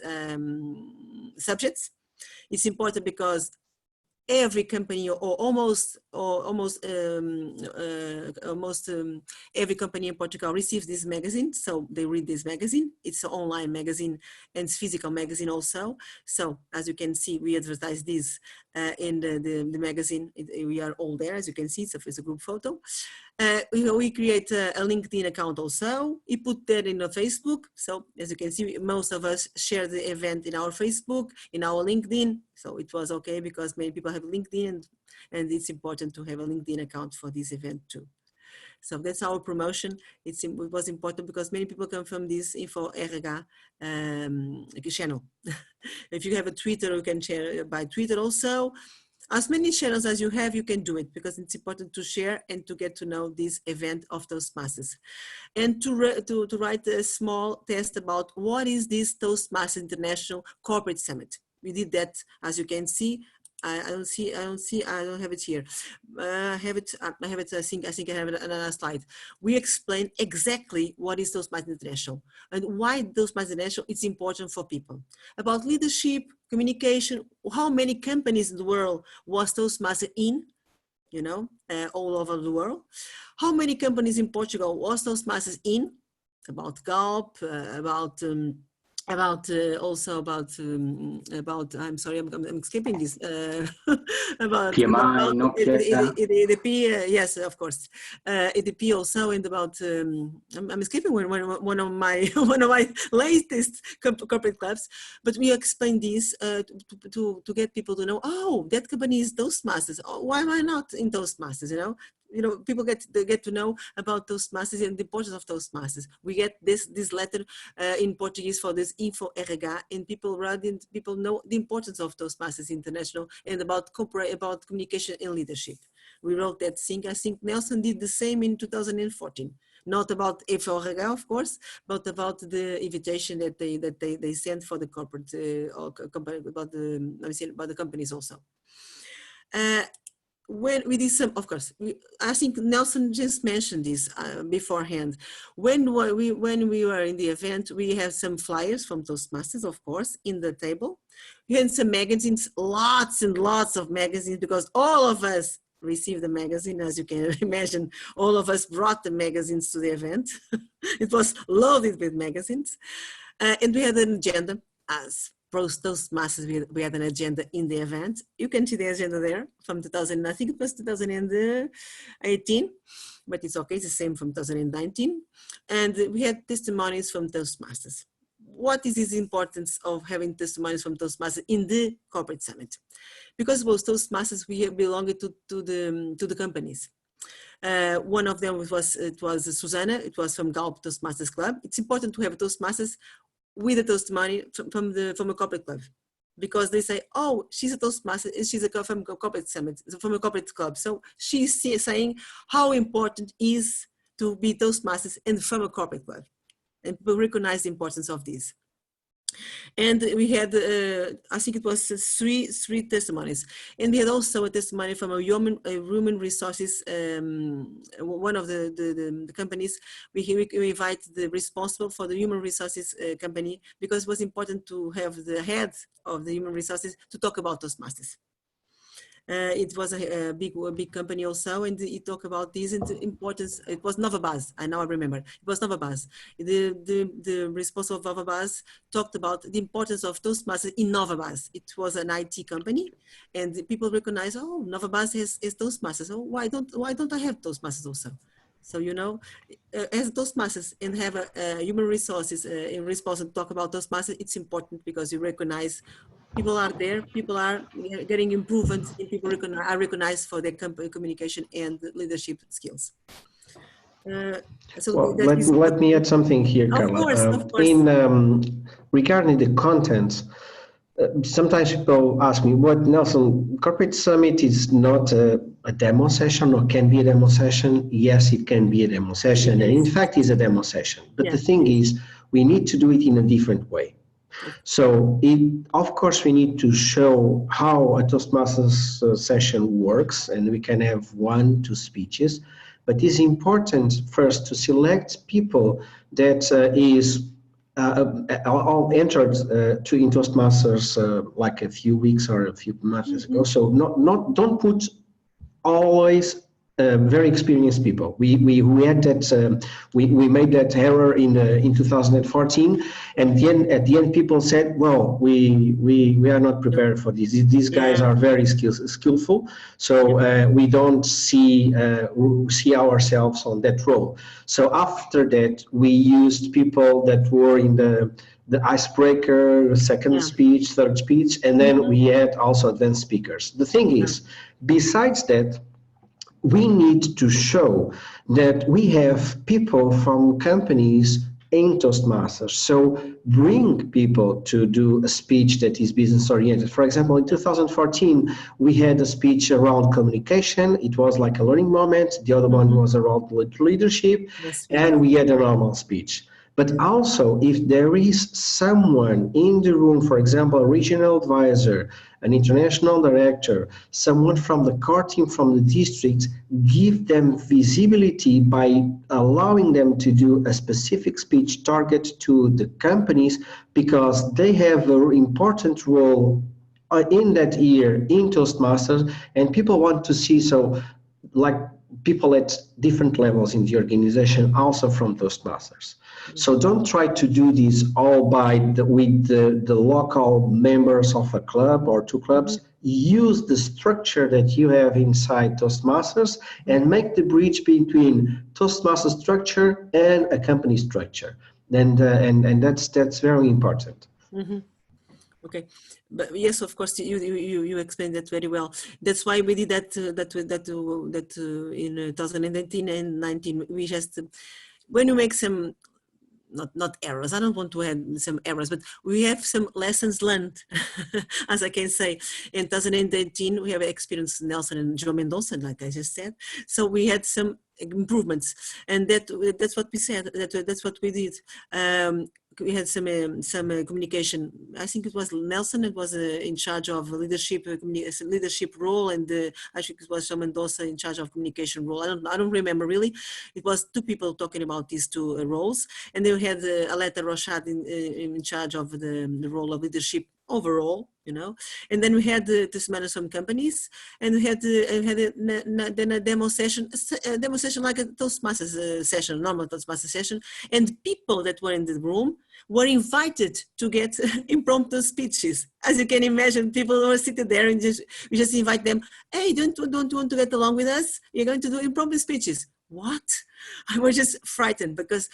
subjects. It's important because every company, or almost every company in Portugal receives this magazine, so they read this magazine. It's an online magazine and it's physical magazine also. So as you can see, we advertise this in the magazine. We are all there, as you can see. So it's a group photo. We create a LinkedIn account also. We put that in Facebook. So as you can see, most of us share the event in our Facebook, in our LinkedIn. So it was okay because many people have LinkedIn, and it's important to have a LinkedIn account for this event too. So that's our promotion. It was important because many people come from this Info RH channel. If you have a Twitter, you can share by Twitter also. As many channels as you have, you can do it, because it's important to share and to get to know this event of Toastmasters. And to write a small test about what is this Toastmasters International Corporate Summit. We did that, as you can see. I don't have it here. I have it, I think I have another slide. We explain exactly what is Toastmasters International and why Toastmasters International is important for people. About leadership, communication, how many companies in the world was Toastmasters in, you know, all over the world. How many companies in Portugal was Toastmasters in, about Galp, I'm sorry, I'm skipping this, about PMI, Nokia. EDP, yes, of course, EDP also, and about I'm skipping one of my latest corporate clubs, but we explain this to get people to know, oh, that company is Toastmasters. Oh, why am I not in Toastmasters? You know, people get to know about Toastmasters and the importance of Toastmasters. We get this letter in Portuguese for this Info RH, and people know the importance of Toastmasters International and about communication and leadership. We wrote that thing. I think Nelson did the same in 2014. Not about Info RH, of course, but about the invitation that they sent for the corporate about the companies also. When we did some, of course, I think Nelson just mentioned this beforehand. When we were in the event, we have some flyers from Toastmasters, of course, in the table. We had some magazines, lots and lots of magazines, because all of us received the magazine, as you can imagine. All of us brought the magazines to the event. It was loaded with magazines. And we had an agenda as Toastmasters. We had an agenda in the event. You can see the agenda there from 2000, I think it was 2018, but it's okay, it's the same from 2019. And we had testimonies from Toastmasters. What is the importance of having testimonies from Toastmasters in the corporate summit? Because both Toastmasters, we belong to the companies. One of them was Susanna. It was from Galp Toastmasters Club. It's important to have Toastmasters with a testimony from a corporate club, because they say, oh, she's a Toastmaster and she's from a corporate summit, from a corporate club. So she's saying how important it is to be Toastmasters and from a corporate club, and people recognize the importance of this. And we had, I think it was three testimonies. And we had also a testimony from a human resources, one of the companies. We invite the responsible for the human resources company, because it was important to have the head of the human resources to talk about Toastmasters. It was a big company also, and he talked about this and the importance. It was Novabaz. I now remember. It was Novabaz. The responsible of Novabaz talked about the importance of Toastmasters in Novabaz. It was an IT company, and people recognize, oh, Novabaz has Toastmasters. Oh, why don't I have Toastmasters also? So, you know, as Toastmasters and have human resources in response to talk about Toastmasters, it's important because you recognize people are there, people are getting improvements, and people are recognized for their communication and leadership skills. So Well, that is let me add something here, of Carla. course, of course. Regarding the content, sometimes people ask me, "What, Nelson? Corporate Summit is not a demo session, or can be a demo session?" Yes, it can be a demo session, and in fact, it's a demo session. But the thing is, we need to do it in a different way. So, of course, we need to show how a Toastmasters session works, and we can have 1-2 speeches. But it's important first to select people that all entered in Toastmasters like a few weeks or a few months ago. So don't put always very experienced people. We had that we made that error in 2014, and then at the end people said, "Well, we are not prepared for this. These guys are very skillful, so we don't see ourselves on that role." So after that, we used people that were in the icebreaker, second speech, third speech, and then we had also advanced speakers. The thing is, besides that, we need to show that we have people from companies in Toastmasters. So bring people to do a speech that is business oriented. For example, in 2014, we had a speech around communication. It was like a learning moment. The other one was around leadership, and we had a normal speech. But also, if there is someone in the room, for example, a regional advisor, an international director, someone from the core team from the district, give them visibility by allowing them to do a specific speech target to the companies, because they have an important role in that year in Toastmasters, and people want to see, so like people at different levels in the organization also from Toastmasters. So don't try to do this all with the local members of a club or 2 clubs. Use the structure that you have inside Toastmasters and make the bridge between Toastmasters structure and a company structure. And that's very important. Okay, but yes, of course, you explained that very well. That's why we did that in 2018 and 19. We just when you make some not errors. I don't want to have some errors, but we have some lessons learned, as I can say. In 2018, we have experienced Nelson and Joe Mendoza, like I just said. So we had some improvements, and that's what we said. That's what we did. We had some communication. I think it was Nelson. It was in charge of leadership role, and I think it was Joe Mendoza in charge of communication role. I don't remember really. It was 2 people talking about these 2 roles, and then we had Aletta Rochat in charge of the role of leadership overall, you know. And then we had this management companies, and we had then a demo session like a Toastmasters session, normal Toastmasters session, and people that were in the room were invited to get impromptu speeches. As you can imagine, people were sitting there and we just invite them. Hey, don't want to get along with us? You're going to do impromptu speeches. What? I was just frightened because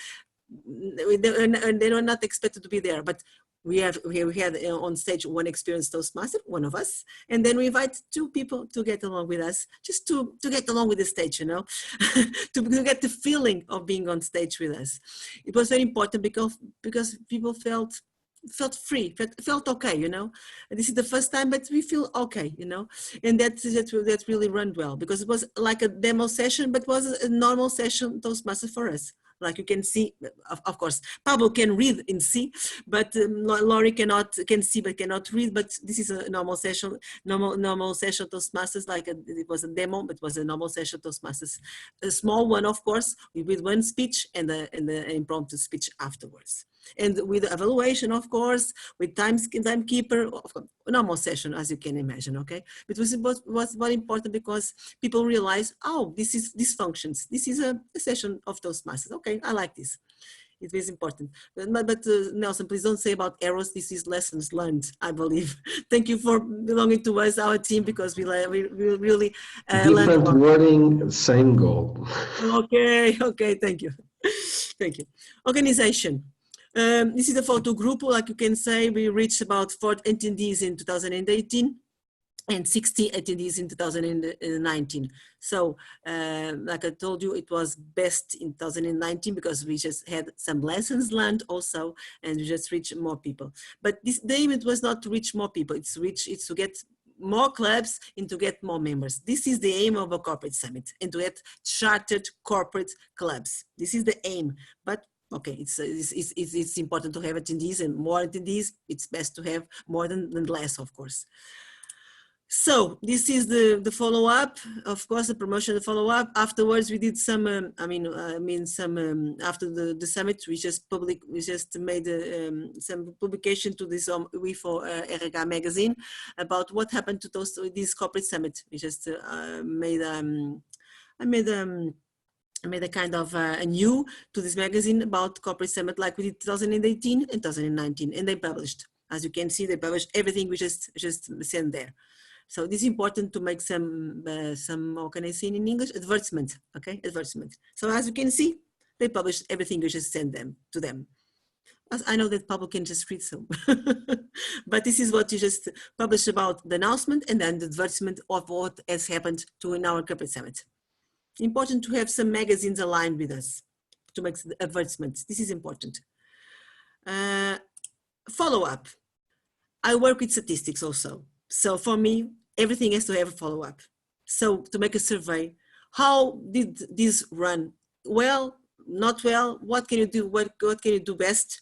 they were not expected to be there, but we had on stage 1 experienced Toastmaster, one of us, and then we invite 2 people to get along with us, just to get along with the stage, you know, to get the feeling of being on stage with us. It was very important because people felt free, felt okay, you know. And this is the first time, but we feel okay, you know, and that really ran well, because it was like a demo session, but was a normal session Toastmaster for us. Like you can see, of course, Pablo can read and see, but Laurie can see but cannot read. But this is a normal session Toastmasters. Like it was a demo, but it was a normal session Toastmasters, a small one, of course, with 1 speech and the impromptu speech afterwards. And with evaluation, of course, with timekeeper, normal session, as you can imagine, okay? But was very important because people realize, oh, this functions. This is a session of Toastmasters. Okay, I like this. It is important. But Nelson, please don't say about errors. This is lessons learned, I believe. Thank you for belonging to us, our team, because we really different wording, same goal. Okay, thank you. Thank you. Organization. This is a photo group. Like you can say, we reached about 4 attendees in 2018. And 60 attendees in 2019. So, like I told you, it was best in 2019 because we just had some lessons learned also, and we just reached more people. But the aim, it was not to reach more people. It's to get more clubs and to get more members. This is the aim of a corporate summit, and to get chartered corporate clubs. This is the aim. But okay, it's important to have attendees and more attendees. It's best to have more than less, of course. So this is the follow-up, of course, the promotion, the follow-up. Afterwards, we did some, after the summit, we just made some publication to this for RH magazine about what happened to this corporate summit. We just I made a kind of a new to this magazine about corporate summit, like we did 2018 and 2019, and they published. As you can see, they published everything we just sent there. So this is important to make some how can I say in English, advertisement, okay, advertisement. So as you can see, they published everything we just sent to them. As I know that public can just read some, but this is what you just publish about the announcement and then the advertisement of what has happened in our corporate summit. Important to have some magazines aligned with us to make the advertisements. This is important. Follow-up. I work with statistics also. So for me, everything has to have a follow-up. So to make a survey, how did this run? Well, not well, what can you do? What can you do best?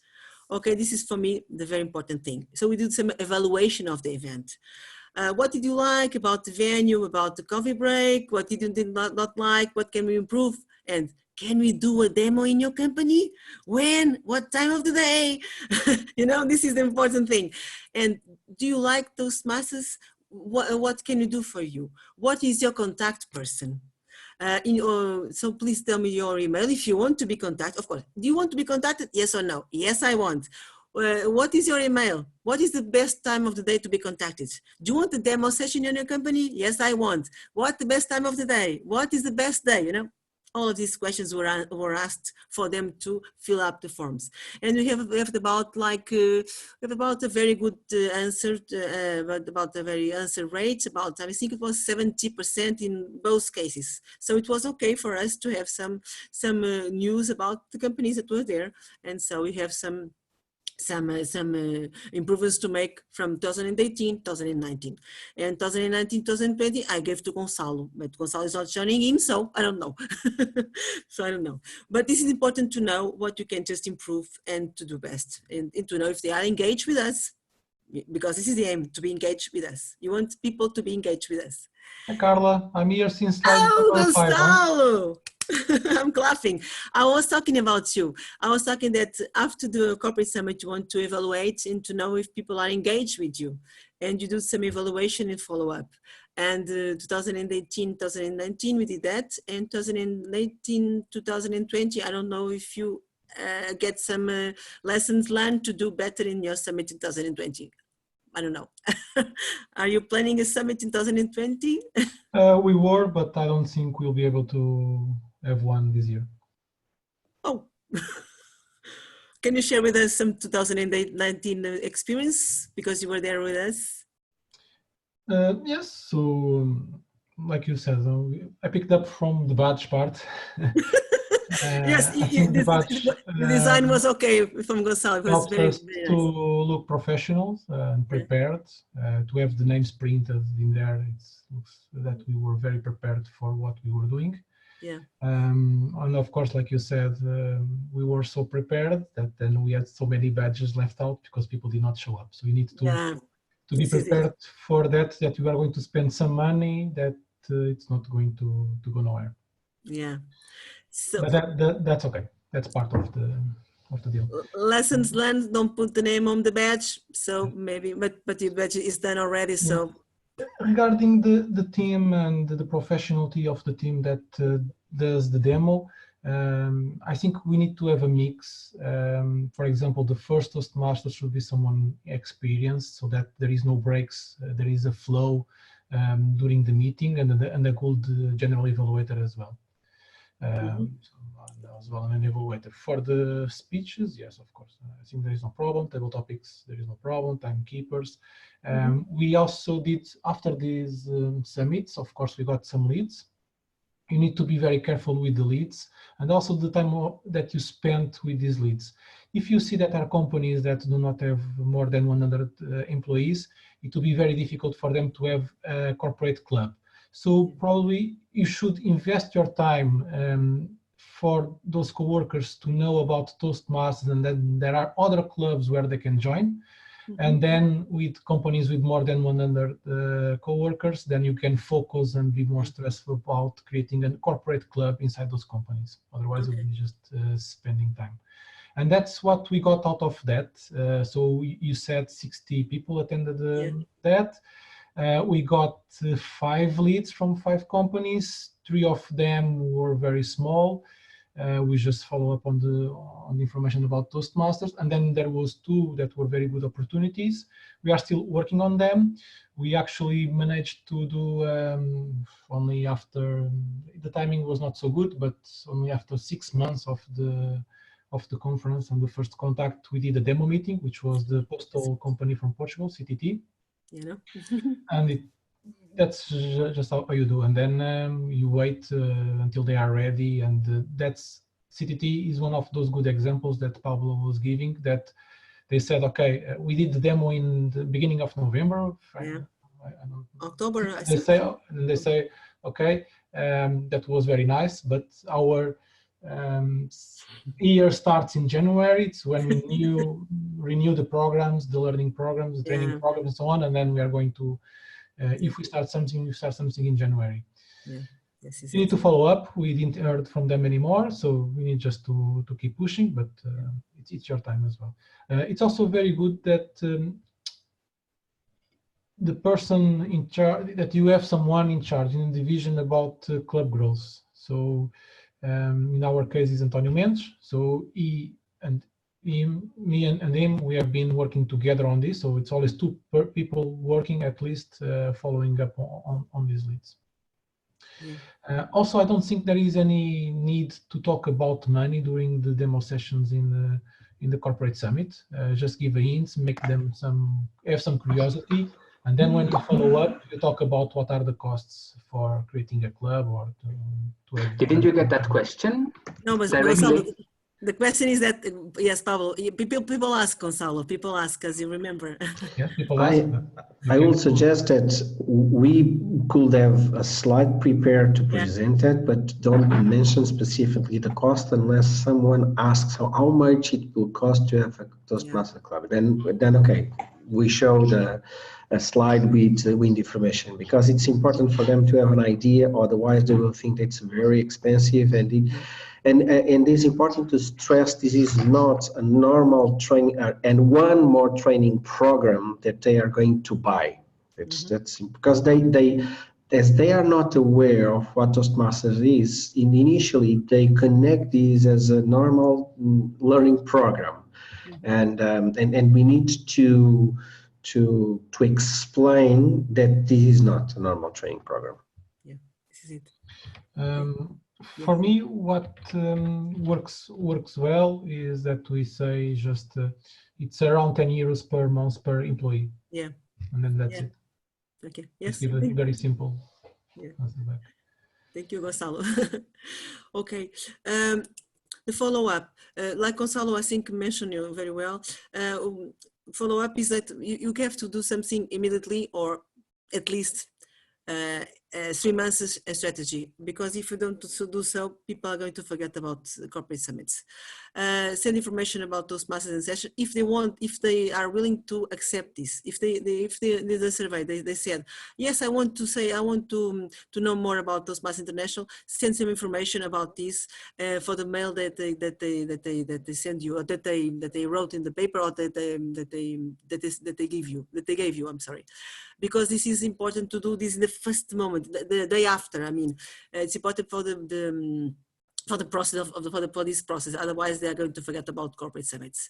Okay, this is for me the very important thing. So we did some evaluation of the event. What did you like about the venue, about the coffee break? What did you not like? What can we improve? And can we do a demo in your company? When? What time of the day? You know, this is the important thing. And do you like Toastmasters? What can we do for you? What is your contact person? So please tell me your email if you want to be contacted. Of course, do you want to be contacted? Yes or no? Yes, I want. What is your email? What is the best time of the day to be contacted? Do you want a demo session in your company? Yes, I want. What the best time of the day? What is the best day? You know, all of these questions were asked for them to fill up the forms. And we have about a very good answer, about a very answer rate, about, I think it was 70% in both cases. So it was okay for us to have some news about the companies that were there. And so we have some improvements to make from 2018, 2019. And 2019, 2020, I gave to Gonçalo, but Gonçalo is not joining in, so I don't know. So I don't know. But this is important to know what you can just improve and to do best, and to know if they are engaged with us, because this is the aim, to be engaged with us. You want people to be engaged with us. Hi, Carla. I'm here since slide Gonçalo! Huh? I'm laughing. I was talking about you. I was talking that after the corporate summit, you want to evaluate and to know if people are engaged with you. And you do some evaluation and follow-up. And 2018, 2019, we did that. And 2018, 2020, I don't know if you get some lessons learned to do better in your summit in 2020. I don't know. Are you planning a summit in 2020? We were, but I don't think we'll be able to have one this year. Oh, can you share with us some 2019 experience because you were there with us? Yes, so like you said, I picked up from the badge part. Yes, the design was okay from Gonçalo. It was very nice. nice. To look professional and prepared, to have the names printed in there. It looks that we were very prepared for what we were doing. Yeah. And of course, like you said, we were so prepared that then we had so many badges left out because people did not show up. So we need to be prepared for that you are going to spend some money that it's not going to go nowhere. Yeah. So but that's okay. That's part of the to deal. Lessons learned, don't put the name on the badge. So maybe, but your badge is done already. So regarding the team and the professionality of the team that does the demo, I think we need to have a mix. For example, the first toastmaster should be someone experienced so that there is no breaks, there is a flow during the meeting, and a good general evaluator as well. As well, an evaluator. For the speeches, yes, of course. I think there is no problem. Table topics, there is no problem. Timekeepers. We also did, after these summits, of course, we got some leads. You need to be very careful with the leads and also the time that you spend with these leads. If you see that there are companies that do not have more than 100 employees, it will be very difficult for them to have a corporate club. So probably you should invest your time for those coworkers to know about Toastmasters, and then there are other clubs where they can join. And then with companies with more than 100 coworkers, then you can focus and be more stressful about creating a corporate club inside those companies. Otherwise, it will be just spending time. And that's what we got out of that. So you said 60 people attended that. We got 5 leads from 5 companies. 3 of them were very small. We just follow up on the information about Toastmasters, and then there was 2 that were very good opportunities. We are still working on them. We actually managed to do only after, the timing was not so good, but only after 6 months of the conference and the first contact, we did a demo meeting, which was the postal company from Portugal, CTT. And that's just how you do, and then you wait until they are ready, and that's CTT is one of those good examples that Pablo was giving, that they said, okay, we did the demo in the beginning of November, October. They say, okay, that was very nice, but our year starts in January. It's when we renew the programs, the learning programs, the training programs, and so on, and then we are going to if we start something, we start something in January. You need to follow up. We didn't hear from them anymore, so we need just to keep pushing, but it's your time as well. It's also very good that the person in charge, that you have someone in charge in the division about club growth. So in our case is Antonio Mendes. So me and him, we have been working together on this. So it's always 2 people working at least, following up on these leads. Also, I don't think there is any need to talk about money during the demo sessions in the corporate summit. Just give a hint, make them have some curiosity, and then when you follow up, you talk about what are the costs for creating a club or to Didn't you get that question? No, but Gonzalo, the question is that, yes, Pablo, people ask, Gonzalo, people ask, as you remember. Yeah, people ask. I will suggest that we could have a slide prepared to present it, but don't mention specifically the cost unless someone asks how much it will cost to have a Toastmaster Club. Then okay, we show a slide with information, because it's important for them to have an idea, otherwise they will think it's very expensive, and it's important to stress this is not a normal training and one more training program that they are going to buy. That's because they as they are not aware of what Toastmasters is, initially they connect these as a normal learning program, and we need to explain that this is not a normal training program. Yeah, this is it. For me, what works well is that we say just it's around 10 euros per month per employee. Yeah. And then that's it. Okay. Yes. It's very simple. Yeah. Thank you, Gonzalo. Okay. The follow-up, like Gonzalo, I think mentioned you very well. Follow-up is that you have to do something immediately, or at least 3 months strategy, because if you don't do so, people are going to forget about corporate summits. Send information about those masters and sessions if they want, if they are willing to accept this. If they did a survey, they said, yes, I want to know more about those masters international. Send some information about this for the mail that they send you, or that they wrote in the paper, or that they gave you. I'm sorry. Because this is important to do this in the first moment, the day after. I mean, it's important for for the process for this process. Otherwise, they are going to forget about corporate summits.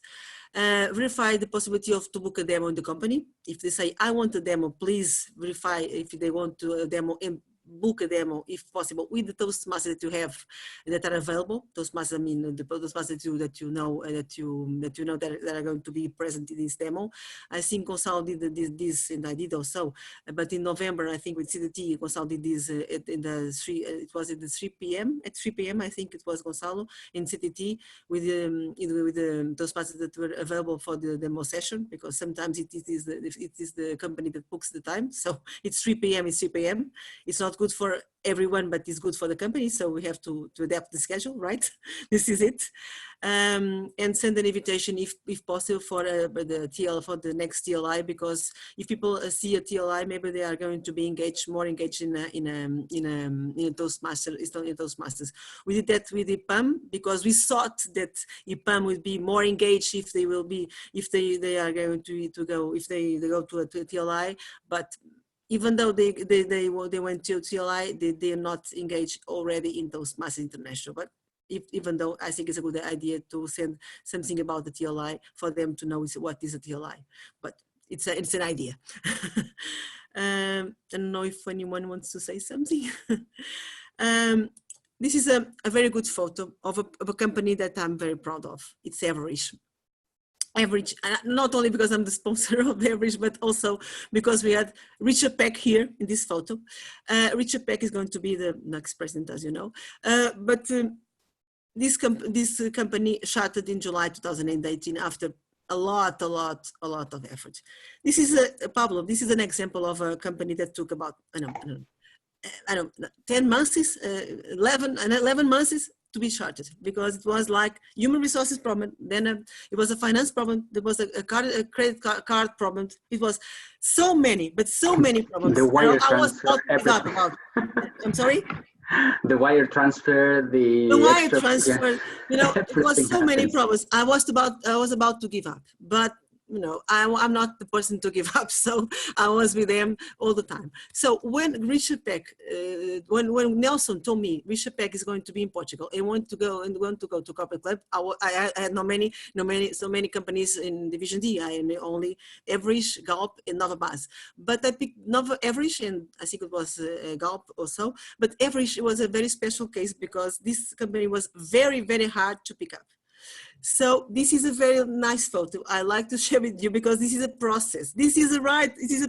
Verify the possibility to book a demo in the company. If they say, I want a demo, please verify if they want to a demo and book a demo if possible with the Toastmasters that you have that are available. Toastmasters, I mean the Toastmasters that you know that are going to be present in this demo. I think Gonçalo did this and I did also, but in November I think with CDT Gonçalo did this in the 3 p.m. at 3 p.m. I think it was Gonçalo in CDT with the Toastmasters that were available for the demo session, because sometimes it is the company that books the time, so it's 3 p.m. it's 3 p.m. It's not good for everyone, but it's good for the company. So we have to adapt the schedule, right? This is it. And send an invitation if possible for for the next TLI, because if people see a TLI, maybe they are going to be more engaged in Toastmasters. We did that with IPAM because we thought that IPAM would be more engaged if they are going to go to a TLI, but even though they went to TLI, they are not engaged already in Toastmasters International. But even though I think it's a good idea to send something about the TLI for them to know what is a TLI, but it's an idea. I don't know if anyone wants to say something. This is a very good photo of a company that I'm very proud of. It's Average, not only because I'm the sponsor of Average, but also because we had Richard Peck here in this photo. Richard Peck is going to be the next president, as you know. This company started in July 2018 after a lot of effort. This is Pablo. This is an example of a company that took about I don't know 10 months, 11 months to be charted, because it was like human resources problem, then it was a finance problem, there was a credit card problem. It was so many problems. The wire I was transfer, not about. I'm sorry. The wire transfer, the wire transfer. Yeah. It was so many problems. I was about to give up, but I'm not the person to give up, so I was with them all the time. So when Richard Peck, when Nelson told me Richard Peck is going to be in Portugal and want to go to Corporate Club, I had so many companies in Division D. I had only Average, Galp, and Nova Base. But I picked Nova Average, and I think it was Galp also. But Average was a very special case because this company was very, very hard to pick up. So this is a very nice photo. I like to share with you because this is a process. This is a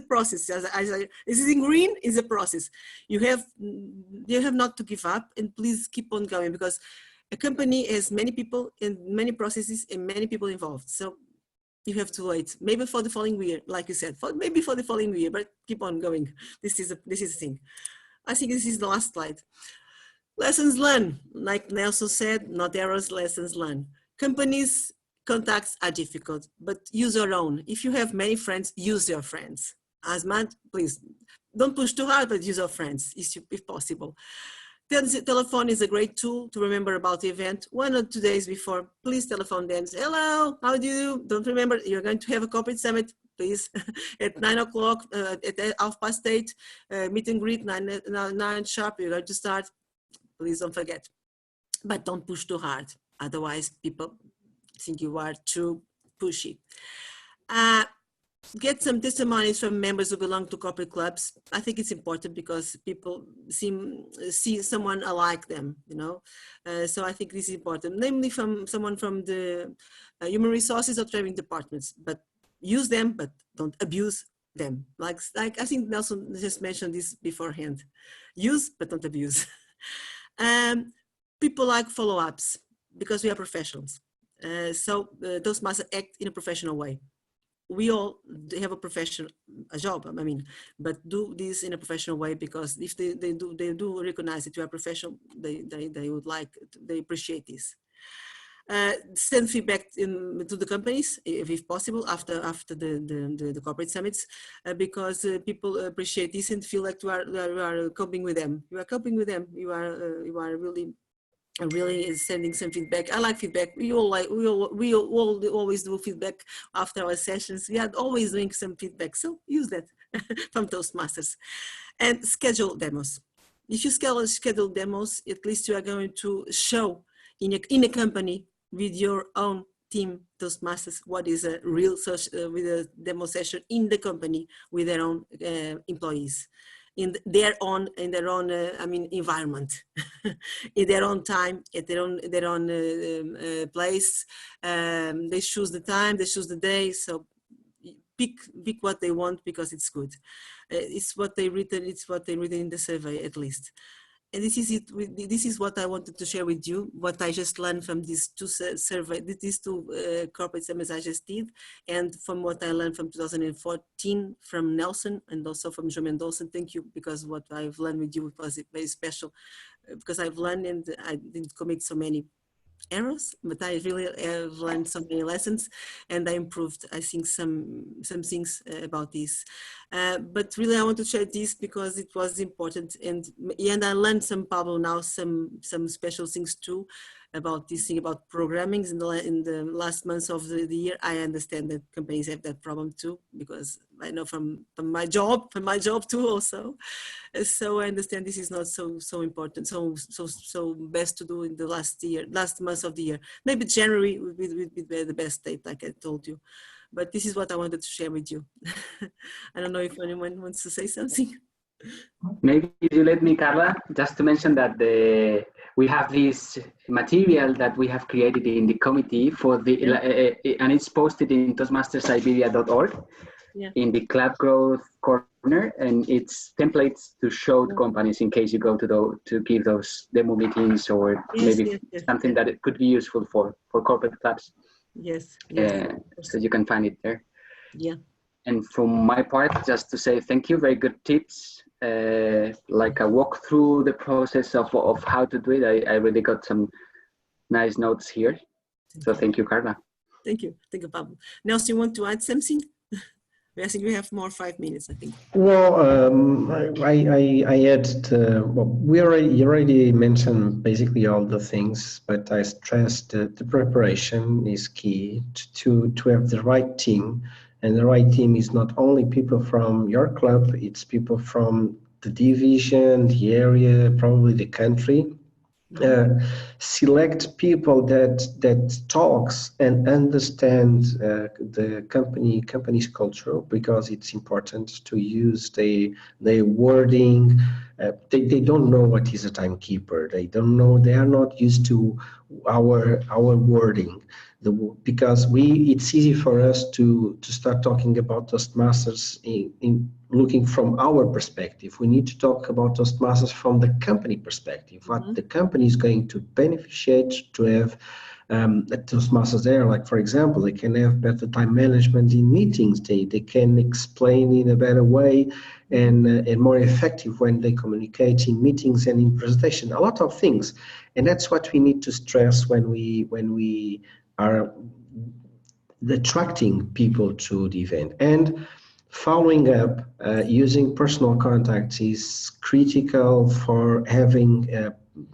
process. This is in green, is a process. You have not to give up, and please keep on going, because a company has many people and many processes and many people involved. So you have to wait, maybe for the following year, like you said, maybe for the following year, but keep on going. This is the thing. I think this is the last slide. Lessons learned, like Nelson said, not errors, lessons learned. Companies' contacts are difficult, but use your own. If you have many friends, use your friends. As much, please, don't push too hard, but use your friends if possible. Telephone is a great tool to remember about the event. 1 or 2 days before, please telephone them. Say, hello, how do you do? Don't remember, you're going to have a corporate summit, please, at 9 o'clock, at 8:30, meet and greet, 9 sharp, you're going to start. Please don't forget, but don't push too hard. Otherwise, people think you are too pushy. Get some testimonies from members who belong to corporate clubs. I think it's important because people see someone alike them, so I think this is important, namely from someone from the human resources or training departments, but use them, but don't abuse them. Like I think Nelson just mentioned this beforehand. Use, but don't abuse. People like follow-ups, because we are professionals. So Toastmasters act in a professional way. we all have a job, I mean, but do this in a professional way, because if they do recognize that you are professional, they would like, they appreciate this. Send feedback to the companies if possible after the corporate summits, because people appreciate this and feel like you are coping with them. You are coping with them. You are really sending some feedback. I like feedback. We always do feedback after our sessions. We are always doing some feedback, so use that from Toastmasters. And schedule demos. If you schedule demos, at least you are going to show in a company with your own team Toastmasters what is a real with a demo session in the company with their own employees. In their own I mean, environment, in their own time, at their own place. They choose the time, they choose the day. So pick what they want, because it's good. It's what they written. It's what they written in the survey, at least. And this is it. This is what I wanted to share with you. What I just learned from these two corporate summits I just did, and from what I learned from 2014 from Nelson, and also from Joe Mendoza. Thank you, because what I've learned with you was very special, because I've learned and I didn't commit so many errors, but I really have learned so many lessons, and I improved, I think, some things about this. But really, I want to share this because it was important, and I learned some, Pablo, now some special things too about this thing about programming in the last months of the year. I understand that companies have that problem too, because I know from my job too also. So I understand this is not so important, so best to do in the last months of the year. Maybe January would be the best date, like I told you. But this is what I wanted to share with you. I don't know if anyone wants to say something. Maybe you let me, Carla, just to mention that we have this material that we have created in the committee for the, and it's posted in toastmastersiberia.org. Yeah. In the Club Growth corner, and it's templates to show the companies in case you go to give those demo meetings, or maybe something that it could be useful for corporate clubs. Yes. So you can find it there. Yeah. And from my part, just to say thank you. Very good tips. Like a walk through the process of how to do it. I really got some nice notes here. So thank you, Carla. Thank you, Pablo. Nelson, you want to add something? I think we have more 5 minutes, I think. Well, I added, well, you already mentioned basically all the things, but I stressed that the preparation is key to have the right team. And the right team is not only people from your club, it's people from the division, the area, probably the country. Select people that talks and understand the company's culture, because it's important to use the wording. They don't know what is a timekeeper. They don't know. They are not used to our wording. Because it's easy for us to start talking about Toastmasters in looking from our perspective. We need to talk about Toastmasters from the company perspective, what the company is going to beneficiate to have a Toastmasters there. Like, for example, they can have better time management in meetings. They can explain in a better way and more effective when they communicate in meetings and in presentation. A lot of things, and that's what we need to stress when we are attracting people to the event. And following up using personal contacts is critical for having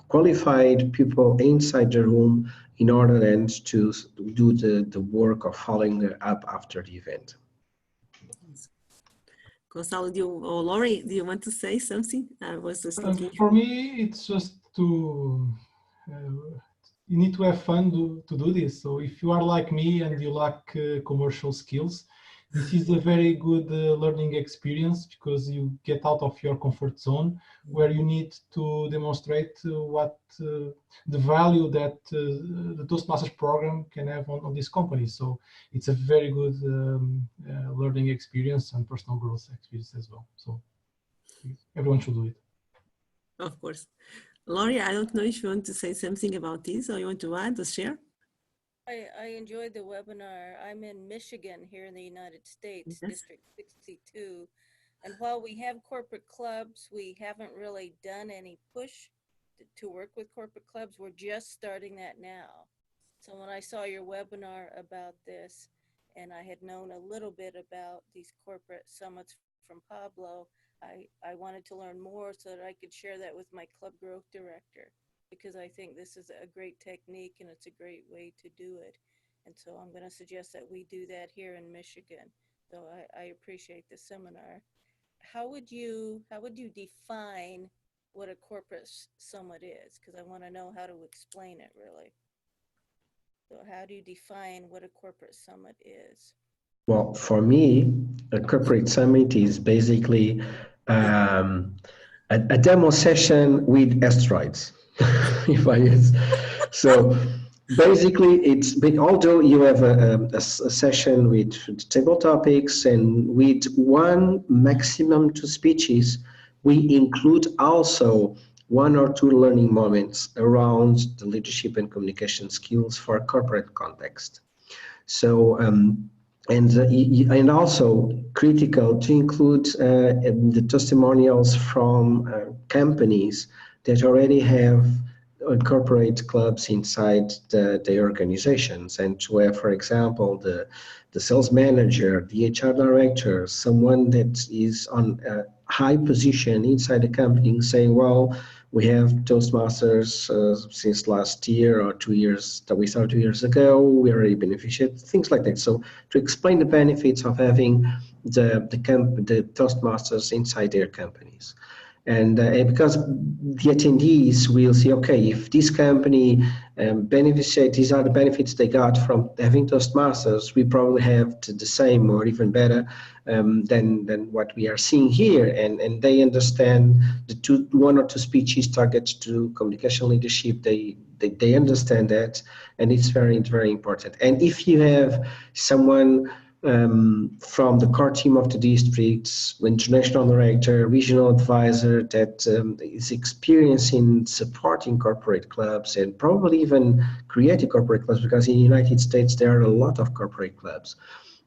qualified people inside the room in order then to do the work of following up after the event. Gonzalo, or Laurie, do you want to say something? I was just looking. For me, it's just to you need to have fun to do this. So if you are like me and you lack commercial skills, this is a very good learning experience, because you get out of your comfort zone, where you need to demonstrate what the value that the Toastmasters program can have on this company. So it's a very good learning experience and personal growth experience as well. So everyone should do it. Of course. Laurie, I don't know if you want to say something about this, or you want to add or share? I enjoyed the webinar. I'm in Michigan here in the United States, Yes. District 62. And while we have corporate clubs, we haven't really done any push to work with corporate clubs. We're just starting that now. So when I saw your webinar about this, and I had known a little bit about these corporate summits from Pablo, I wanted to learn more so that I could share that with my club growth director, because I think this is a great technique and it's a great way to do it. And so I'm going to suggest that we do that here in Michigan. So I appreciate the seminar. How would you define what a corporate summit is? Because I want to know how to explain it really. So how do you define what a corporate summit is? Well, for me, a corporate summit is basically a demo session with asteroids. If I use. So basically, although you have a session with table topics and with one maximum two speeches, we include also one or two learning moments around the leadership and communication skills for a corporate context. So and also critical to include the testimonials from companies that already have corporate clubs inside their organizations, and to have, for example, the sales manager, the HR director, someone that is on a high position inside the company saying, well, we have Toastmasters since last year or 2 years that we started 2 years ago. We already benefited, things like that. So to explain the benefits of having the Toastmasters inside their companies. And because the attendees will see, okay, if this company benefits, these are the benefits they got from having Toastmasters, we probably have the same or even better than what we are seeing here. And they understand the one or two speeches targeted to communication leadership. They understand that, and it's very, very important. And if you have someone from the core team of the districts, international director, regional advisor that is experienced in supporting corporate clubs and probably even creating corporate clubs, because in the United States there are a lot of corporate clubs.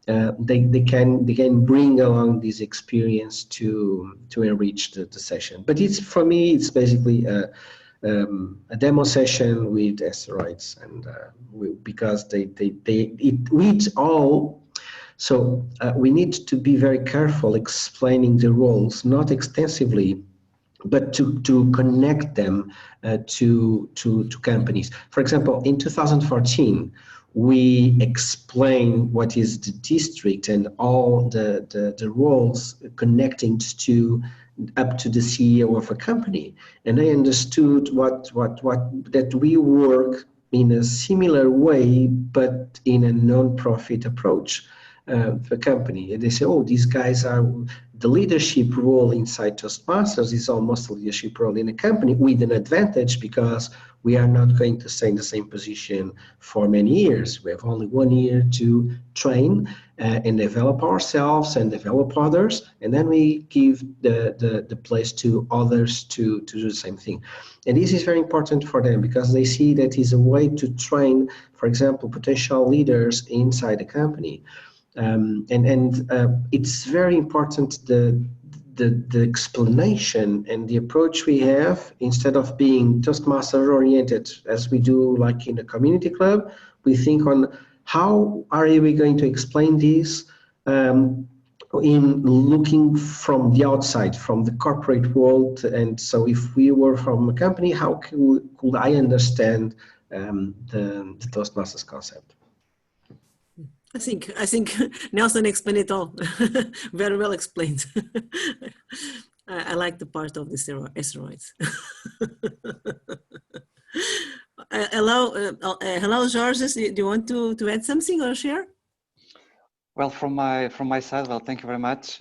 They can bring along this experience to enrich the session. But for me it's basically a demo session with asteroids, and because it reads all. So we need to be very careful explaining the roles, not extensively, but to connect them to companies. For example, in 2014, we explain what is the district and all the roles connecting to up to the CEO of a company, and I understood what that we work in a similar way, but in a non-profit approach. The company, and they say, oh, these guys are the leadership role inside Toastmasters is almost a leadership role in a company, with an advantage because we are not going to stay in the same position for many years. We have only 1 year to train and develop ourselves and develop others, and then we give the place to others to do the same thing. And this is very important for them because they see that is a way to train, for example, potential leaders inside the company. It's very important the explanation and the approach we have. Instead of being Toastmaster oriented as we do like in a community club, we think on how are we going to explain this in looking from the outside, from the corporate world. And so if we were from a company, how could I understand the Toastmasters concept? I think Nelson explained it all. Very well explained. I like the part of the asteroids. Hello, George. Do you want to add something or share? Well, from my side, well, thank you very much,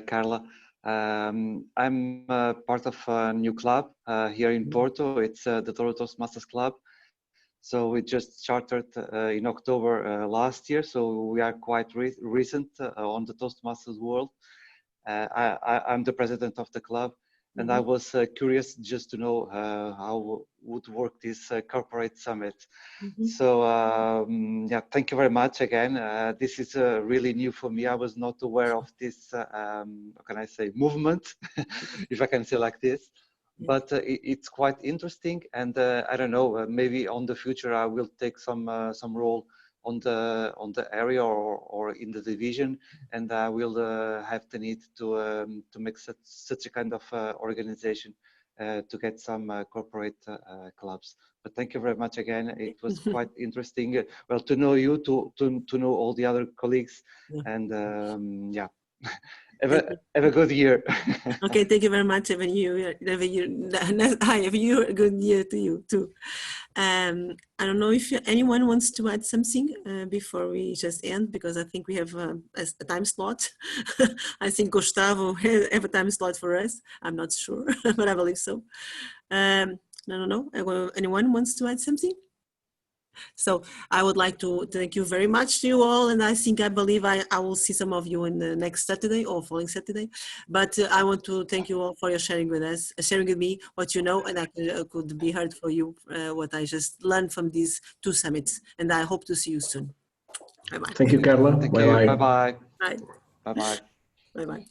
Carla. I'm part of a new club here in Porto. It's the Toro Toastmasters Club. So we just chartered in October last year. So we are quite recent on the Toastmasters world. I'm the president of the club, And I was curious just to know how would work this corporate summit. So yeah, thank you very much again. This is really new for me. I was not aware of this, how can I say, movement, if I can say like this. But it's quite interesting, and I don't know. Maybe on the future I will take some role on the area or in the division, and I will have the need to make such a kind of organization to get some corporate clubs. But thank you very much again. It was quite interesting. Well, to know you, to know all the other colleagues, and yeah. Have a good year. Okay, thank you very much. Have a good year to you too. I don't know if anyone wants to add something before we just end, because I think we have a time slot. I think Gustavo have a time slot for us. I'm not sure, but I believe so. I don't know. Anyone wants to add something? So I would like to thank you very much to you all, and I believe I will see some of you in the next Saturday or following Saturday. But I want to thank you all for your sharing with us, sharing with me what you know, and I could be heard for you what I just learned from these 2 summits. And I hope to see you soon. Bye bye. Thank you, Carla. Thank Bye you. bye. Bye bye. Bye. Bye bye. Bye bye.